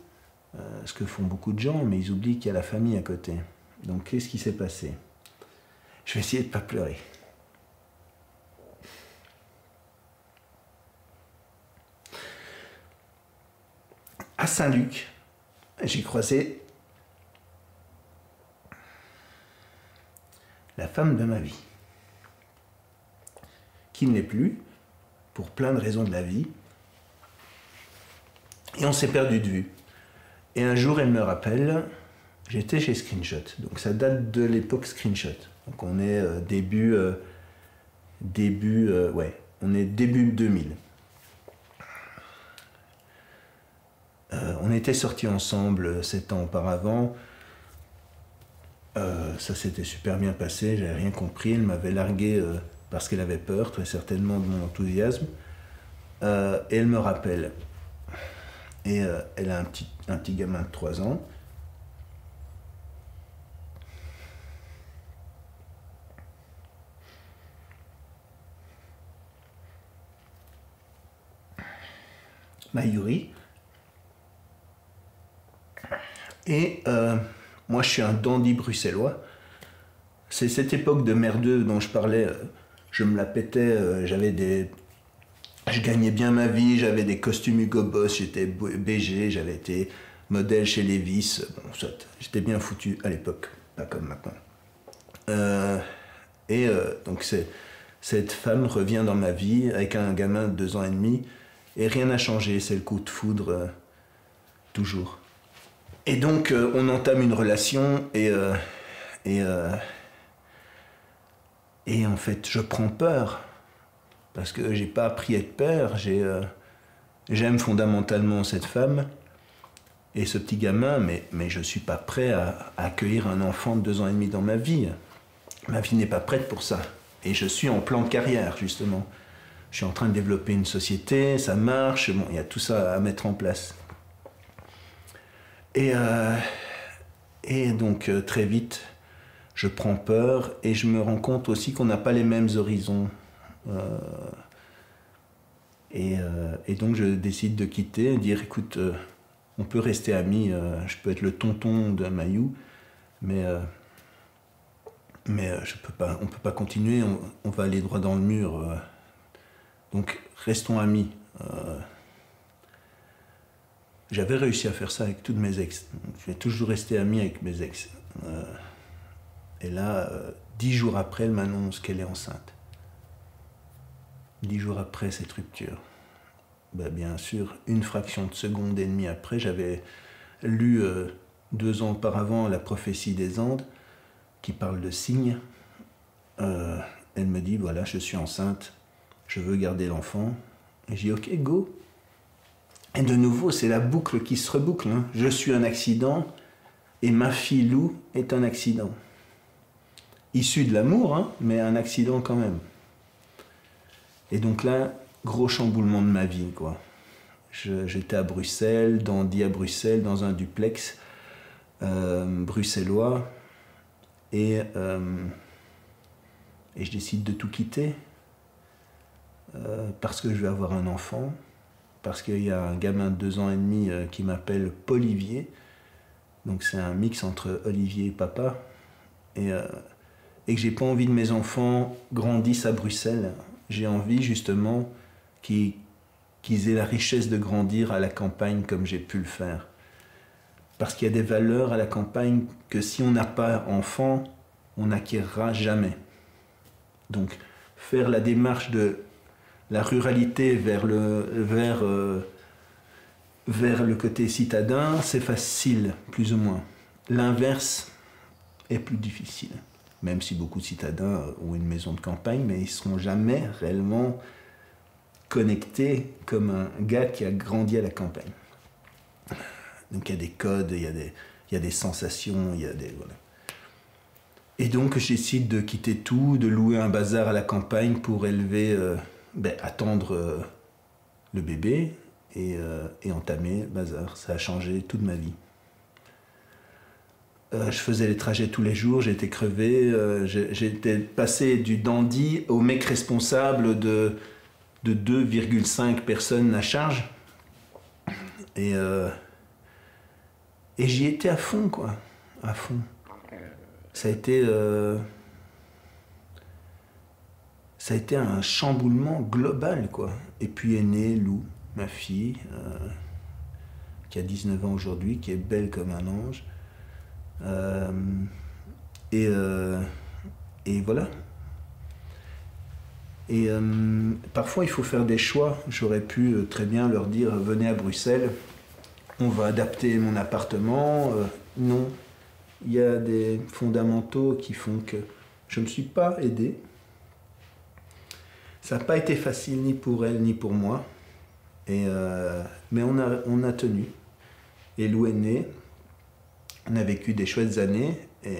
ce que font beaucoup de gens, mais ils oublient qu'il y a la famille à côté. Donc, qu'est-ce qui s'est passé? Je vais essayer de ne pas pleurer. À Saint-Luc, j'ai croisé la femme de ma vie, qui ne l'est plus, pour plein de raisons de la vie, et on s'est perdu de vue. Et un jour, elle me rappelle, j'étais chez Screenshot, donc ça date de l'époque Screenshot. Donc on est début 2000. On était sortis ensemble 7 ans auparavant. Ça s'était super bien passé, j'avais rien compris. Elle m'avait largué parce qu'elle avait peur, très certainement, de mon enthousiasme. Et elle me rappelle. Et elle a un petit gamin de 3 ans. Mayuri. Et moi, je suis un dandy bruxellois. C'est cette époque de merdeux dont je parlais. Je me la pétais, je gagnais bien ma vie, j'avais des costumes Hugo Boss, j'étais BG, j'avais été modèle chez Levi's. Bon, soit, j'étais bien foutu à l'époque, pas comme maintenant. Donc cette femme revient dans ma vie avec un gamin de 2 ans et demi et rien n'a changé, c'est le coup de foudre toujours. Et donc on entame une relation et en fait je prends peur parce que j'ai pas appris à être père, j'aime fondamentalement cette femme et ce petit gamin, mais je suis pas prêt à accueillir un enfant de 2 ans et demi dans ma vie. Ma vie n'est pas prête pour ça. Et je suis en plan de carrière, justement. Je suis en train de développer une société, ça marche, bon, il y a tout ça à mettre en place. Et donc, très vite, je prends peur et je me rends compte aussi qu'on n'a pas les mêmes horizons. Et donc, je décide de quitter et dire, écoute, on peut rester amis, je peux être le tonton de Mayou, mais on peut pas continuer, on va aller droit dans le mur. Donc restons amis. J'avais réussi à faire ça avec toutes mes ex. Je vais toujours rester ami avec mes ex. Et là, 10 jours après, elle m'annonce qu'elle est enceinte. 10 jours après cette rupture. Ben, bien sûr, une fraction de seconde et demie après, j'avais lu 2 ans auparavant La prophétie des Andes, qui parle de signes. Elle me dit, voilà, je suis enceinte, je veux garder l'enfant. Et j'ai dit, ok, go. Et de nouveau, c'est la boucle qui se reboucle. Hein. Je suis un accident et ma fille Lou est un accident. Issu de l'amour, hein, mais un accident quand même. Et donc là, gros chamboulement de ma vie, quoi. J'étais à Bruxelles, dandy à Bruxelles, dans un duplex bruxellois. Et je décide de tout quitter parce que je vais avoir un enfant, parce qu'il y a un gamin de 2 ans et demi qui m'appelle Polivier. Donc c'est un mix entre Olivier et papa. Et que j'ai pas envie de mes enfants grandissent à Bruxelles. J'ai envie justement qu'ils aient la richesse de grandir à la campagne comme j'ai pu le faire. Parce qu'il y a des valeurs à la campagne que si on n'a pas enfant, on n'acquérera jamais. Donc, faire la démarche de la ruralité vers le côté citadin, c'est facile, plus ou moins. L'inverse est plus difficile. Même si beaucoup de citadins ont une maison de campagne, mais ils ne seront jamais réellement connectés comme un gars qui a grandi à la campagne. Donc il y a des codes, il y a des sensations, voilà. Et donc je décide de quitter tout, de louer un bazar à la campagne pour élever, attendre le bébé et entamer le bazar. Ça a changé toute ma vie. Je faisais les trajets tous les jours, j'étais crevé, j'étais passé du dandy au mec responsable de 2,5 personnes à charge. Et j'y étais à fond, quoi. À fond. Ça a été un chamboulement global, quoi. Et puis est née Lou, ma fille, qui a 19 ans aujourd'hui, qui est belle comme un ange. Et voilà. Et parfois il faut faire des choix. J'aurais pu très bien leur dire venez à Bruxelles, on va adapter mon appartement. Non, il y a des fondamentaux qui font que je ne me suis pas aidé. Ça n'a pas été facile ni pour elle ni pour moi. Mais on a tenu. Et Lou est née. On a vécu des chouettes années et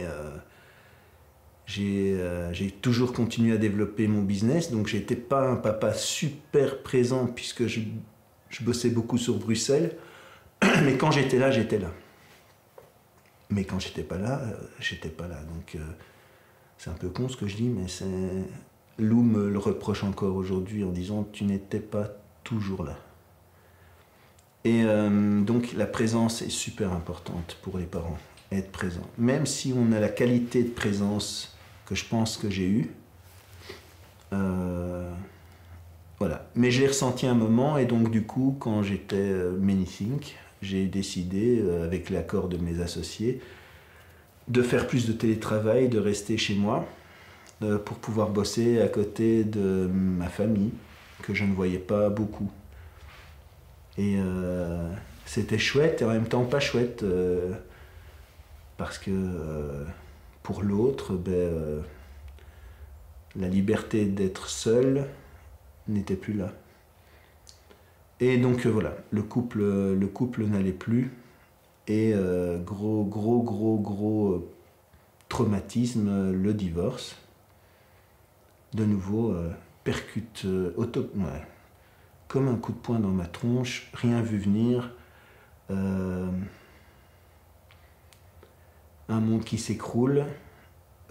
j'ai toujours continué à développer mon business. Donc j'étais pas un papa super présent puisque je bossais beaucoup sur Bruxelles. Mais quand j'étais là, j'étais là. Mais quand j'étais pas là, j'étais pas là. Donc c'est un peu con ce que je dis, mais Lou me le reproche encore aujourd'hui en disant tu n'étais pas toujours là. Et donc la présence est super importante pour les parents, être présent. Même si on a la qualité de présence que je pense que j'ai eue, voilà. Mais je l'ai ressenti un moment et donc du coup quand j'étais Manythink, j'ai décidé avec l'accord de mes associés de faire plus de télétravail, de rester chez moi pour pouvoir bosser à côté de ma famille que je ne voyais pas beaucoup. Et c'était chouette et en même temps pas chouette parce que pour l'autre, la liberté d'être seul n'était plus là. Et donc voilà, le couple n'allait plus et gros traumatisme, le divorce. De nouveau, percute comme un coup de poing dans ma tronche, rien vu venir, un monde qui s'écroule,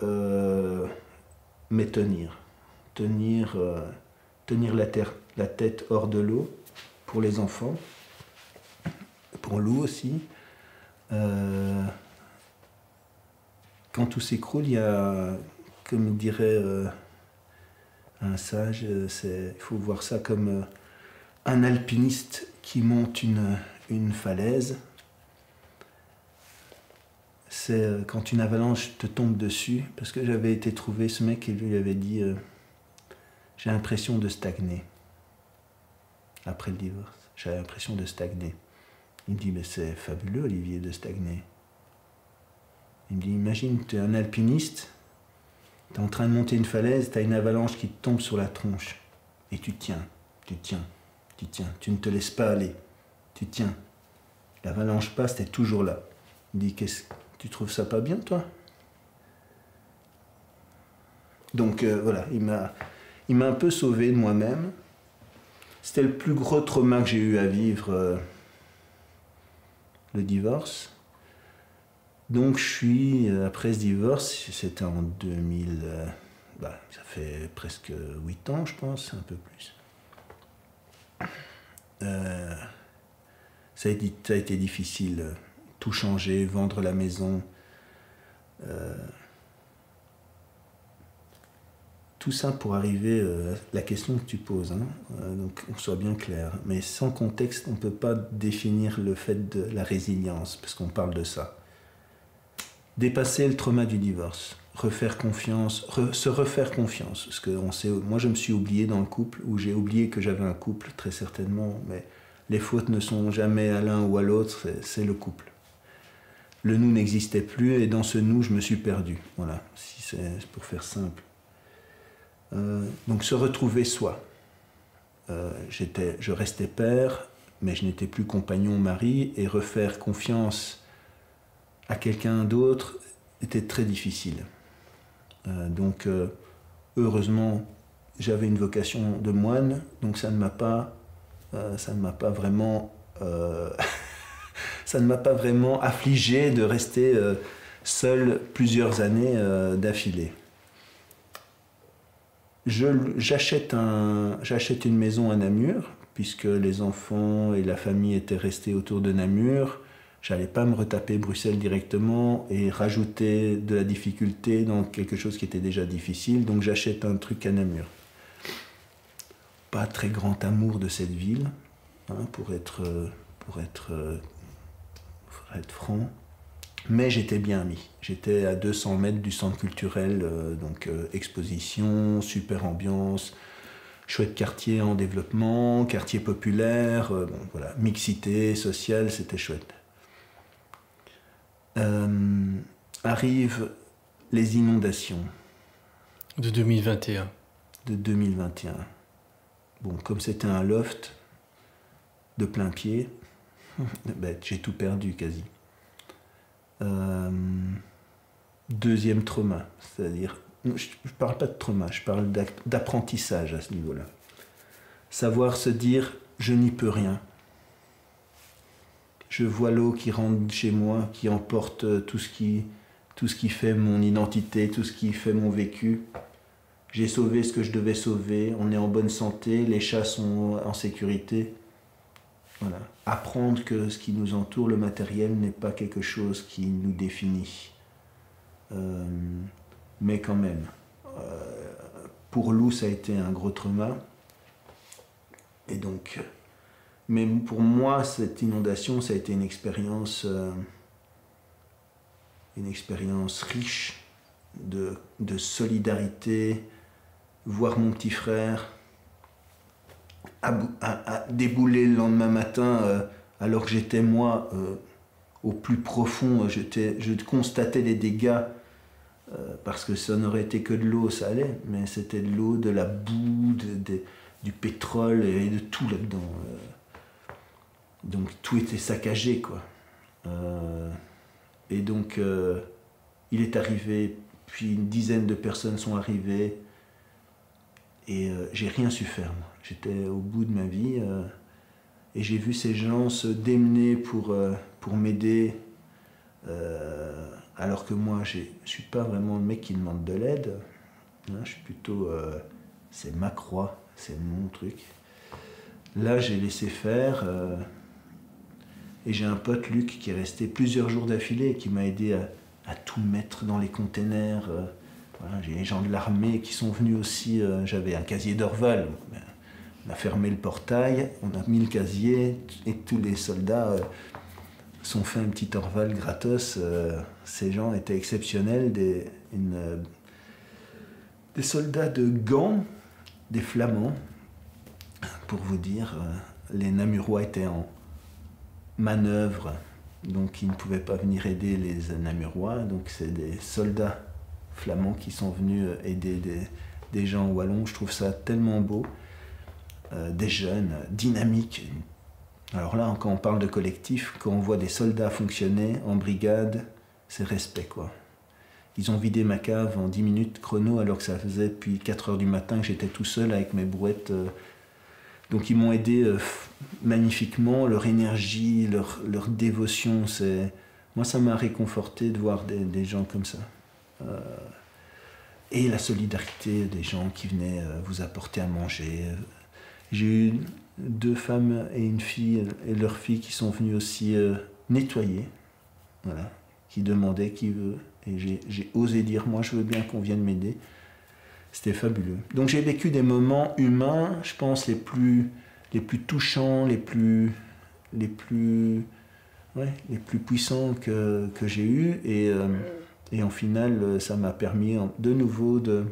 mais tenir la tête hors de l'eau pour les enfants, pour Lou aussi. Quand tout s'écroule, il y a, comme dirait un sage, il faut voir ça comme un alpiniste qui monte une falaise. C'est quand une avalanche te tombe dessus, parce que j'avais été trouver ce mec et lui avait dit j'ai l'impression de stagner. Après le divorce, j'avais l'impression de stagner. Il me dit mais c'est fabuleux Olivier de stagner. Il me dit imagine tu es un alpiniste, tu es en train de monter une falaise, tu as une avalanche qui te tombe sur la tronche et tu tiens, tu ne te laisses pas aller, tu tiens. L'avalanche passe, tu es toujours là. Il me dit tu trouves ça pas bien toi? Donc voilà, il m'a un peu sauvé de moi-même. C'était le plus gros trauma que j'ai eu à vivre, le divorce. Donc je suis, après ce divorce, c'était en 2000, ça fait presque 8 ans je pense, un peu plus. Ça a été difficile, tout changer, vendre la maison. Tout ça pour arriver à la question que tu poses, donc on soit bien clair. Mais sans contexte, on ne peut pas définir le fait de la résilience, parce qu'on parle de ça. Dépasser le trauma du divorce, refaire confiance, se refaire confiance. Parce que moi je me suis oublié dans le couple, ou j'ai oublié que j'avais un couple, très certainement, mais les fautes ne sont jamais à l'un ou à l'autre, c'est le couple. Le nous n'existait plus, et dans ce nous, je me suis perdu. Voilà, si c'est pour faire simple. Donc se retrouver soi. Je restais père, mais je n'étais plus compagnon, mari, et refaire confiance à quelqu'un d'autre était très difficile. Donc heureusement, j'avais une vocation de moine, donc ça ne m'a pas vraiment ça ne m'a pas vraiment affligé de rester seul plusieurs années d'affilée. J'achète une maison à Namur, puisque les enfants et la famille étaient restés autour de Namur. J'allais pas me retaper Bruxelles directement et rajouter de la difficulté dans quelque chose qui était déjà difficile, donc j'achète un truc à Namur. Pas très grand amour de cette ville, hein, pour être franc, mais j'étais bien mis. J'étais à 200 mètres du centre culturel, donc exposition, super ambiance, chouette quartier en développement, quartier populaire, bon, voilà, mixité sociale, c'était chouette. Arrivent les inondations. De 2021. De 2021. Bon, comme c'était un loft de plein pied, ben, j'ai tout perdu quasi. Deuxième trauma, c'est-à-dire, je ne parle pas de trauma, je parle d'apprentissage à ce niveau-là. Savoir se dire, je n'y peux rien. Je vois l'eau qui rentre chez moi, qui emporte tout ce qui fait mon identité, tout ce qui fait mon vécu. J'ai sauvé ce que je devais sauver, on est en bonne santé, les chats sont en sécurité. Voilà. Apprendre que ce qui nous entoure, le matériel, n'est pas quelque chose qui nous définit. Mais quand même, pour Lou, ça a été un gros trauma. Et donc, mais pour moi, cette inondation, ça a été une expérience riche de solidarité, voir mon petit frère à débouler le lendemain matin, alors que j'étais moi au plus profond, je constatais les dégâts, parce que ça n'aurait été que de l'eau, ça allait, mais c'était de l'eau, de la boue, du pétrole et de tout là-dedans. Donc tout était saccagé, quoi. Et donc il est arrivé, puis une dizaine de personnes sont arrivées, et j'ai rien su faire, moi. J'étais au bout de ma vie, et j'ai vu ces gens se démener pour m'aider, alors que moi, je ne suis pas vraiment le mec qui demande de l'aide. Hein, je suis plutôt... c'est ma croix, c'est mon truc. Là, j'ai laissé faire, et j'ai un pote, Luc, qui est resté plusieurs jours d'affilée, et qui m'a aidé à tout mettre dans les containers. Voilà, j'ai les gens de l'armée qui sont venus aussi. J'avais un casier d'Orval. On a fermé le portail, on a mis le casier, et tous les soldats sont fait un petit Orval gratos. Ces gens étaient exceptionnels, des soldats de Gand, des Flamands. Pour vous dire, les Namurois étaient en manœuvre, donc ils ne pouvaient pas venir aider les Namurois. Donc c'est des soldats flamands qui sont venus aider des gens wallons. Je trouve ça tellement beau. Des jeunes, dynamiques. Alors là, quand on parle de collectif, quand on voit des soldats fonctionner en brigade, c'est respect, quoi. Ils ont vidé ma cave en 10 minutes chrono, alors que ça faisait depuis 4 heures du matin que j'étais tout seul avec mes brouettes. Donc ils m'ont aidé magnifiquement, leur énergie, leur dévotion. Moi, ça m'a réconforté de voir des gens comme ça. Et la solidarité des gens qui venaient vous apporter à manger. J'ai eu 2 femmes et une fille et leur fille qui sont venues aussi nettoyer, voilà, qui demandaient qui veut. Et j'ai osé dire, moi je veux bien qu'on vienne m'aider. C'était fabuleux. Donc j'ai vécu des moments humains, je pense, les plus touchants, les plus puissants que j'ai eus. Et en final, ça m'a permis de nouveau de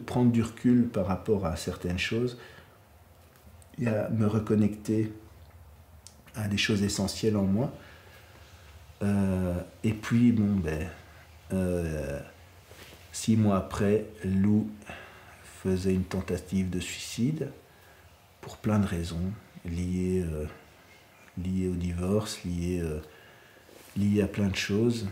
prendre du recul par rapport à certaines choses et à me reconnecter à des choses essentielles en moi. Et puis, bon, 6 mois après, Lou faisait une tentative de suicide pour plein de raisons liées au divorce, liées à plein de choses.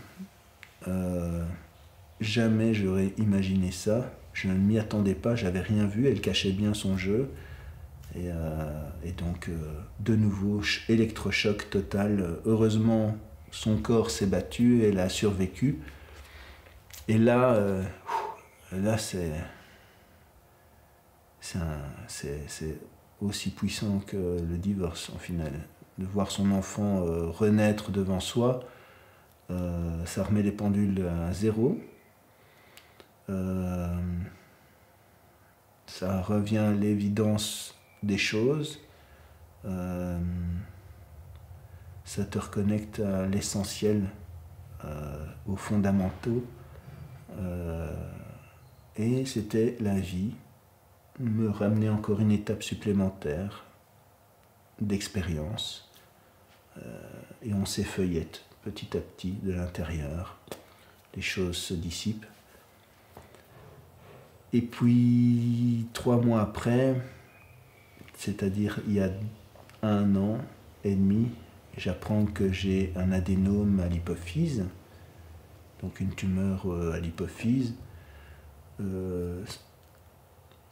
Jamais j'aurais imaginé ça. Je ne m'y attendais pas, j'avais rien vu, elle cachait bien son jeu. Et donc, de nouveau, électrochoc total. Heureusement, son corps s'est battu, elle a survécu. Et là, c'est aussi puissant que le divorce, en final. De voir son enfant renaître devant soi, ça remet les pendules à zéro. Ça revient à l'évidence des choses. Ça te reconnecte à l'essentiel, aux fondamentaux. Et c'était la vie, me ramener encore une étape supplémentaire d'expérience. Et on s'effeuillette petit à petit de l'intérieur. Les choses se dissipent. Et puis, 3 mois après, c'est-à-dire il y a 1 an et demi, j'apprends que j'ai un adénome à l'hypophyse, donc une tumeur à l'hypophyse.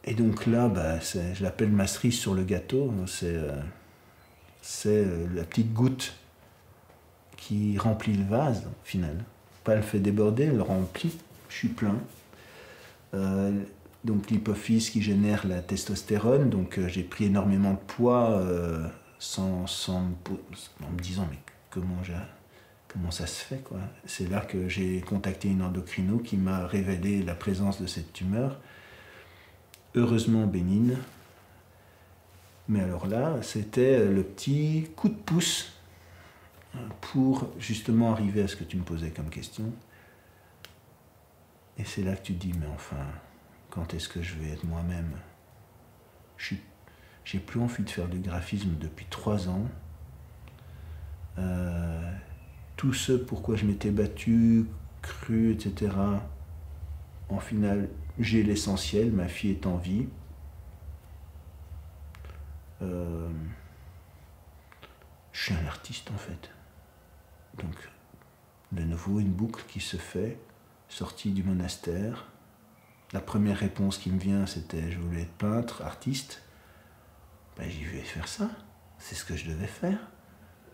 Et donc là, je l'appelle ma cerise sur le gâteau. C'est la petite goutte qui remplit le vase, au final. Pas elle fait déborder, elle le remplit. Je suis plein. Donc l'hypophyse qui génère la testostérone. Donc j'ai pris énormément de poids en me disant mais comment ça se fait, quoi. C'est là que j'ai contacté une endocrino qui m'a révélé la présence de cette tumeur, heureusement bénigne. Mais alors là, c'était le petit coup de pouce pour justement arriver à ce que tu me posais comme question. Et c'est là que tu te dis, mais enfin, quand est-ce que je vais être moi-même? J'ai plus envie de faire du graphisme depuis 3 ans. Tout ce pourquoi je m'étais battu, cru, etc. En final, j'ai l'essentiel, ma fille est en vie. Je suis un artiste en fait. Donc, de nouveau, une boucle qui se fait, sortie du monastère. La première réponse qui me vient, c'était je voulais être peintre, artiste. J'y vais faire ça. C'est ce que je devais faire.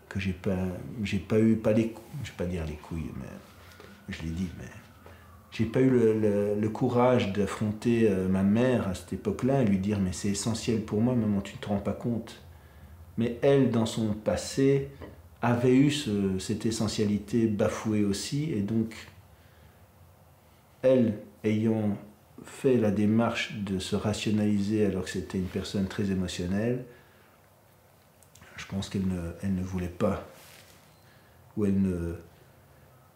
Que j'ai pas eu les, je vais pas dire les couilles, mais je l'ai dit, mais j'ai pas eu le courage d'affronter ma mère à cette époque-là et lui dire mais c'est essentiel pour moi, maman, tu ne te rends pas compte. Mais elle, dans son passé, avait eu cette essentialité bafouée aussi, et donc elle, ayant fait la démarche de se rationaliser alors que c'était une personne très émotionnelle, je pense qu'elle ne voulait pas, ou elle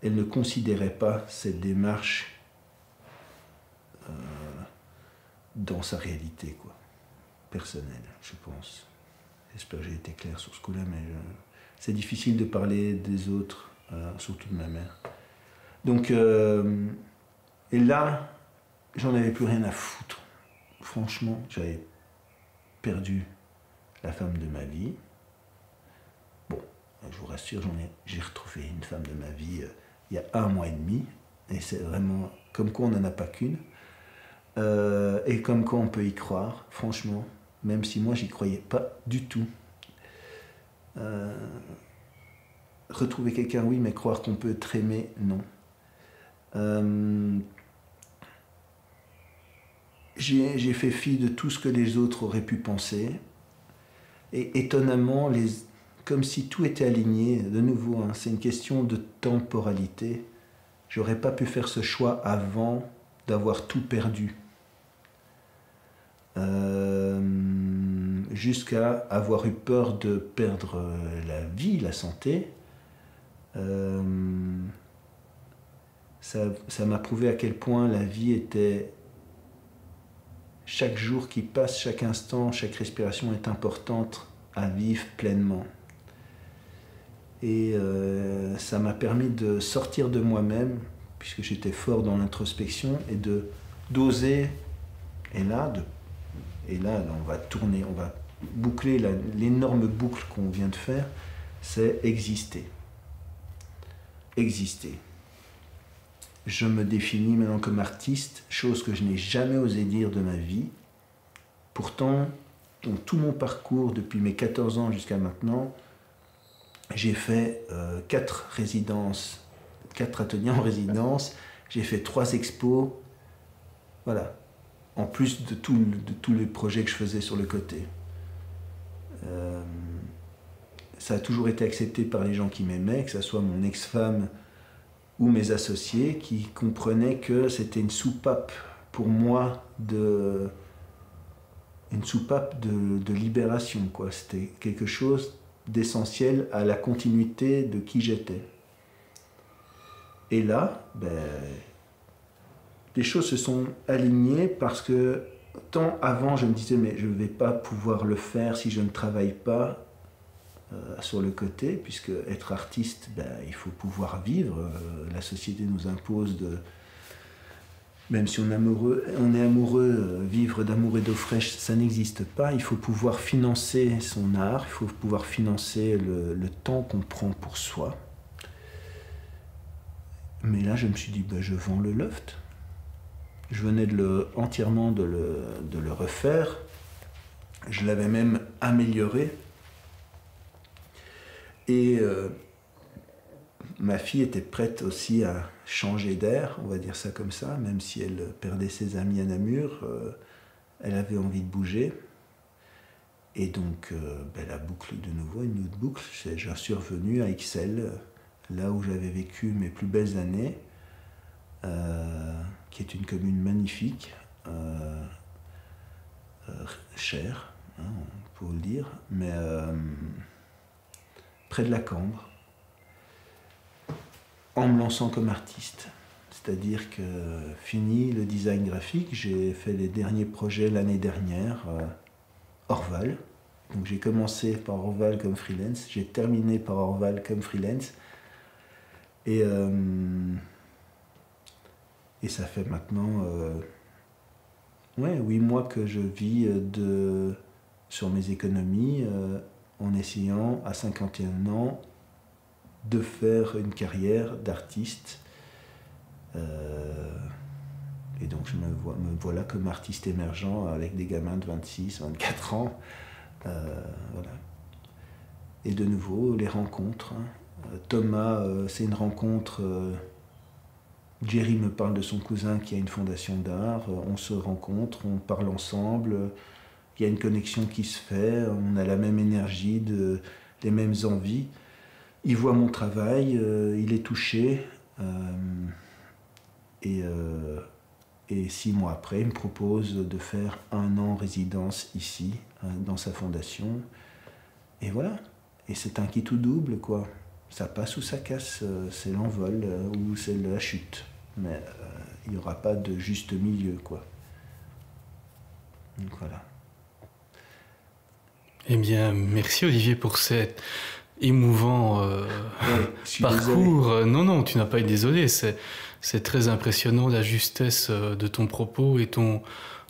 ne considérait pas cette démarche dans sa réalité, quoi, personnelle, je pense. J'espère que j'ai été clair sur ce coup-là, mais c'est difficile de parler des autres, surtout de ma mère. Donc, et là, j'en avais plus rien à foutre. Franchement, j'avais perdu la femme de ma vie. Bon, je vous rassure, j'ai retrouvé une femme de ma vie il y a 1 mois et demi, et c'est vraiment comme quoi on n'en a pas qu'une, et comme quoi on peut y croire, franchement, même si moi j'y croyais pas du tout. Retrouver quelqu'un, oui, mais croire qu'on peut être aimé, non. J'ai fait fi de tout ce que les autres auraient pu penser, et étonnamment, comme si tout était aligné, de nouveau, hein, c'est une question de temporalité. J'aurais pas pu faire ce choix avant d'avoir tout perdu. Jusqu'à avoir eu peur de perdre la vie, la santé. Ça m'a prouvé à quel point la vie était... Chaque jour qui passe, chaque instant, chaque respiration est importante à vivre pleinement. Et ça m'a permis de sortir de moi-même, puisque j'étais fort dans l'introspection, et d'oser. Et là, on va tourner, on va boucler l'énorme boucle qu'on vient de faire, c'est exister. Exister. Je me définis maintenant comme artiste, chose que je n'ai jamais osé dire de ma vie. Pourtant, dans tout mon parcours, depuis mes 14 ans jusqu'à maintenant, J'ai fait 4 résidences, 4 ateliers en résidence, j'ai fait 3 expos, voilà, en plus de tous les projets que je faisais sur le côté. Ça a toujours été accepté par les gens qui m'aimaient, que ce soit mon ex-femme ou mes associés, qui comprenaient que c'était une soupape pour moi de libération, quoi. C'était quelque chose d'essentiel à la continuité de qui j'étais. Et là, les choses se sont alignées parce que tant avant je me disais mais je ne vais pas pouvoir le faire si je ne travaille pas sur le côté, puisque être artiste, il faut pouvoir vivre. La société nous impose de... Même si on est amoureux, vivre d'amour et d'eau fraîche, ça n'existe pas. Il faut pouvoir financer son art, il faut pouvoir financer le temps qu'on prend pour soi. Mais là, je me suis dit, je vends le loft. Je venais entièrement de le refaire. Je l'avais même amélioré. Et ma fille était prête aussi à changer d'air, on va dire ça comme ça, même si elle perdait ses amis à Namur, elle avait envie de bouger. Et donc, la boucle de nouveau, une autre boucle, je suis revenu à Ixelles, là où j'avais vécu mes plus belles années, qui est une commune magnifique, chère, hein, on peut le dire, mais près de la Cambre, en me lançant comme artiste. C'est-à-dire que fini le design graphique, j'ai fait les derniers projets l'année dernière, Orval. Donc j'ai commencé par Orval comme freelance, j'ai terminé par Orval comme freelance. Et ça fait maintenant 8 mois que je vis sur mes économies, en essayant à 51 ans de faire une carrière d'artiste. Et donc je me voilà comme artiste émergent avec des gamins de 26, 24 ans. Voilà. Et de nouveau, les rencontres. Thomas, c'est une rencontre. Jerry me parle de son cousin qui a une fondation d'art. On se rencontre, on parle ensemble. Il y a une connexion qui se fait. On a la même énergie, les mêmes envies. Il voit mon travail, il est touché. Et 6 mois après, il me propose de faire 1 an résidence ici, dans sa fondation. Et voilà. Et c'est un qui tout double, quoi. Ça passe ou ça casse, c'est l'envol ou c'est la chute. Mais il n'y aura pas de juste milieu, quoi. Donc voilà. Eh bien, merci Olivier pour cet émouvant parcours. Non, tu n'as pas été désolé. C'est très impressionnant la justesse de ton propos et ton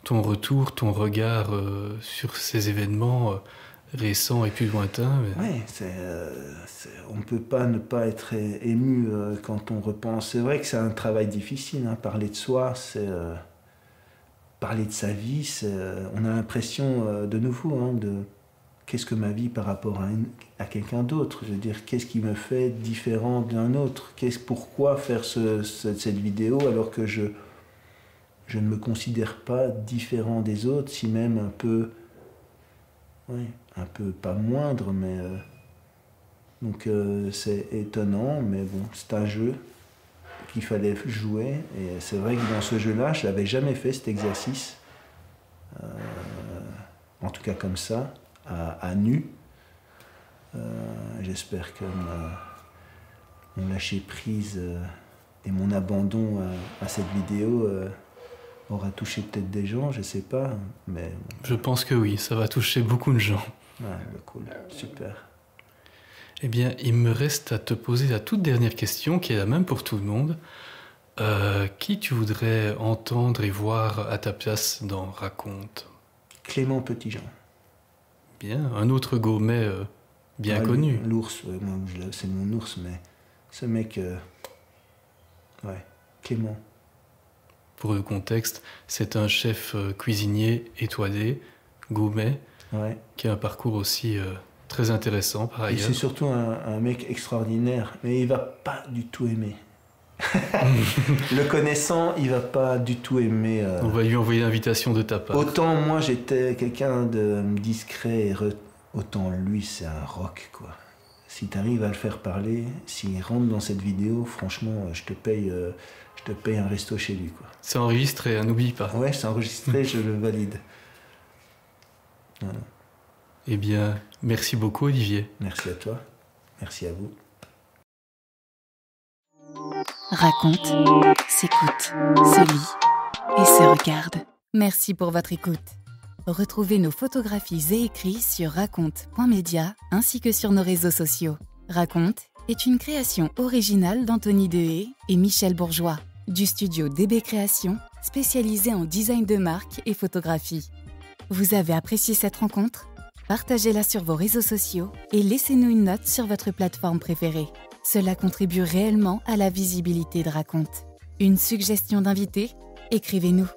retour, ton regard sur ces événements récents et plus lointains. Oui, on ne peut pas ne pas être ému quand on repense. C'est vrai que c'est un travail difficile, hein, parler de soi, parler de sa vie. On a l'impression de nouveau, hein, qu'est-ce que ma vie par rapport à quelqu'un d'autre? Je veux dire, qu'est-ce qui me fait différent d'un autre? Pourquoi faire cette vidéo alors que je ne me considère pas différent des autres, si même un peu pas moindre, mais donc c'est étonnant, mais bon, c'est un jeu qu'il fallait jouer, et c'est vrai que dans ce jeu-là, je n'avais jamais fait cet exercice, en tout cas comme ça, à nu. J'espère que mon lâcher prise et mon abandon à cette vidéo aura touché peut-être des gens, je sais pas, mais... Je pense que oui, ça va toucher beaucoup de gens. Ah, cool, super. Eh bien, il me reste à te poser la toute dernière question, qui est la même pour tout le monde. Qui tu voudrais entendre et voir à ta place dans Raconte? Clément Petitjean. Bien, un autre Gaumet bien connu. L'ours, c'est mon ours, mais ce mec... Clément. Pour le contexte, c'est un chef cuisinier étoilé, Gaumet, qui a un parcours aussi Très intéressant, par Et ailleurs. c'est surtout un mec extraordinaire, mais il va pas du tout aimer. Le connaissant, il va pas du tout aimer. On va lui envoyer l'invitation de ta part. Autant moi j'étais quelqu'un de discret, autant lui c'est un rock quoi. Si tu arrives à le faire parler, s'il rentre dans cette vidéo, franchement, je te paye un resto chez lui quoi. C'est enregistré, hein, n'oublie pas. Ouais, c'est enregistré, je le valide. Voilà. Eh bien, merci beaucoup, Olivier. Merci à toi, merci à vous. Raconte, s'écoute, se lit et se regarde. Merci pour votre écoute. Retrouvez nos photographies et écrits sur raconte.media ainsi que sur nos réseaux sociaux. Raconte est une création originale d'Anthony Dehaye et Michel Bourgeois, du studio DB Création, spécialisé en design de marque et photographie. Vous avez apprécié cette rencontre ? Partagez-la sur vos réseaux sociaux et laissez-nous une note sur votre plateforme préférée. Cela contribue réellement à la visibilité de Raconte. Une suggestion d'invité ? Écrivez-nous.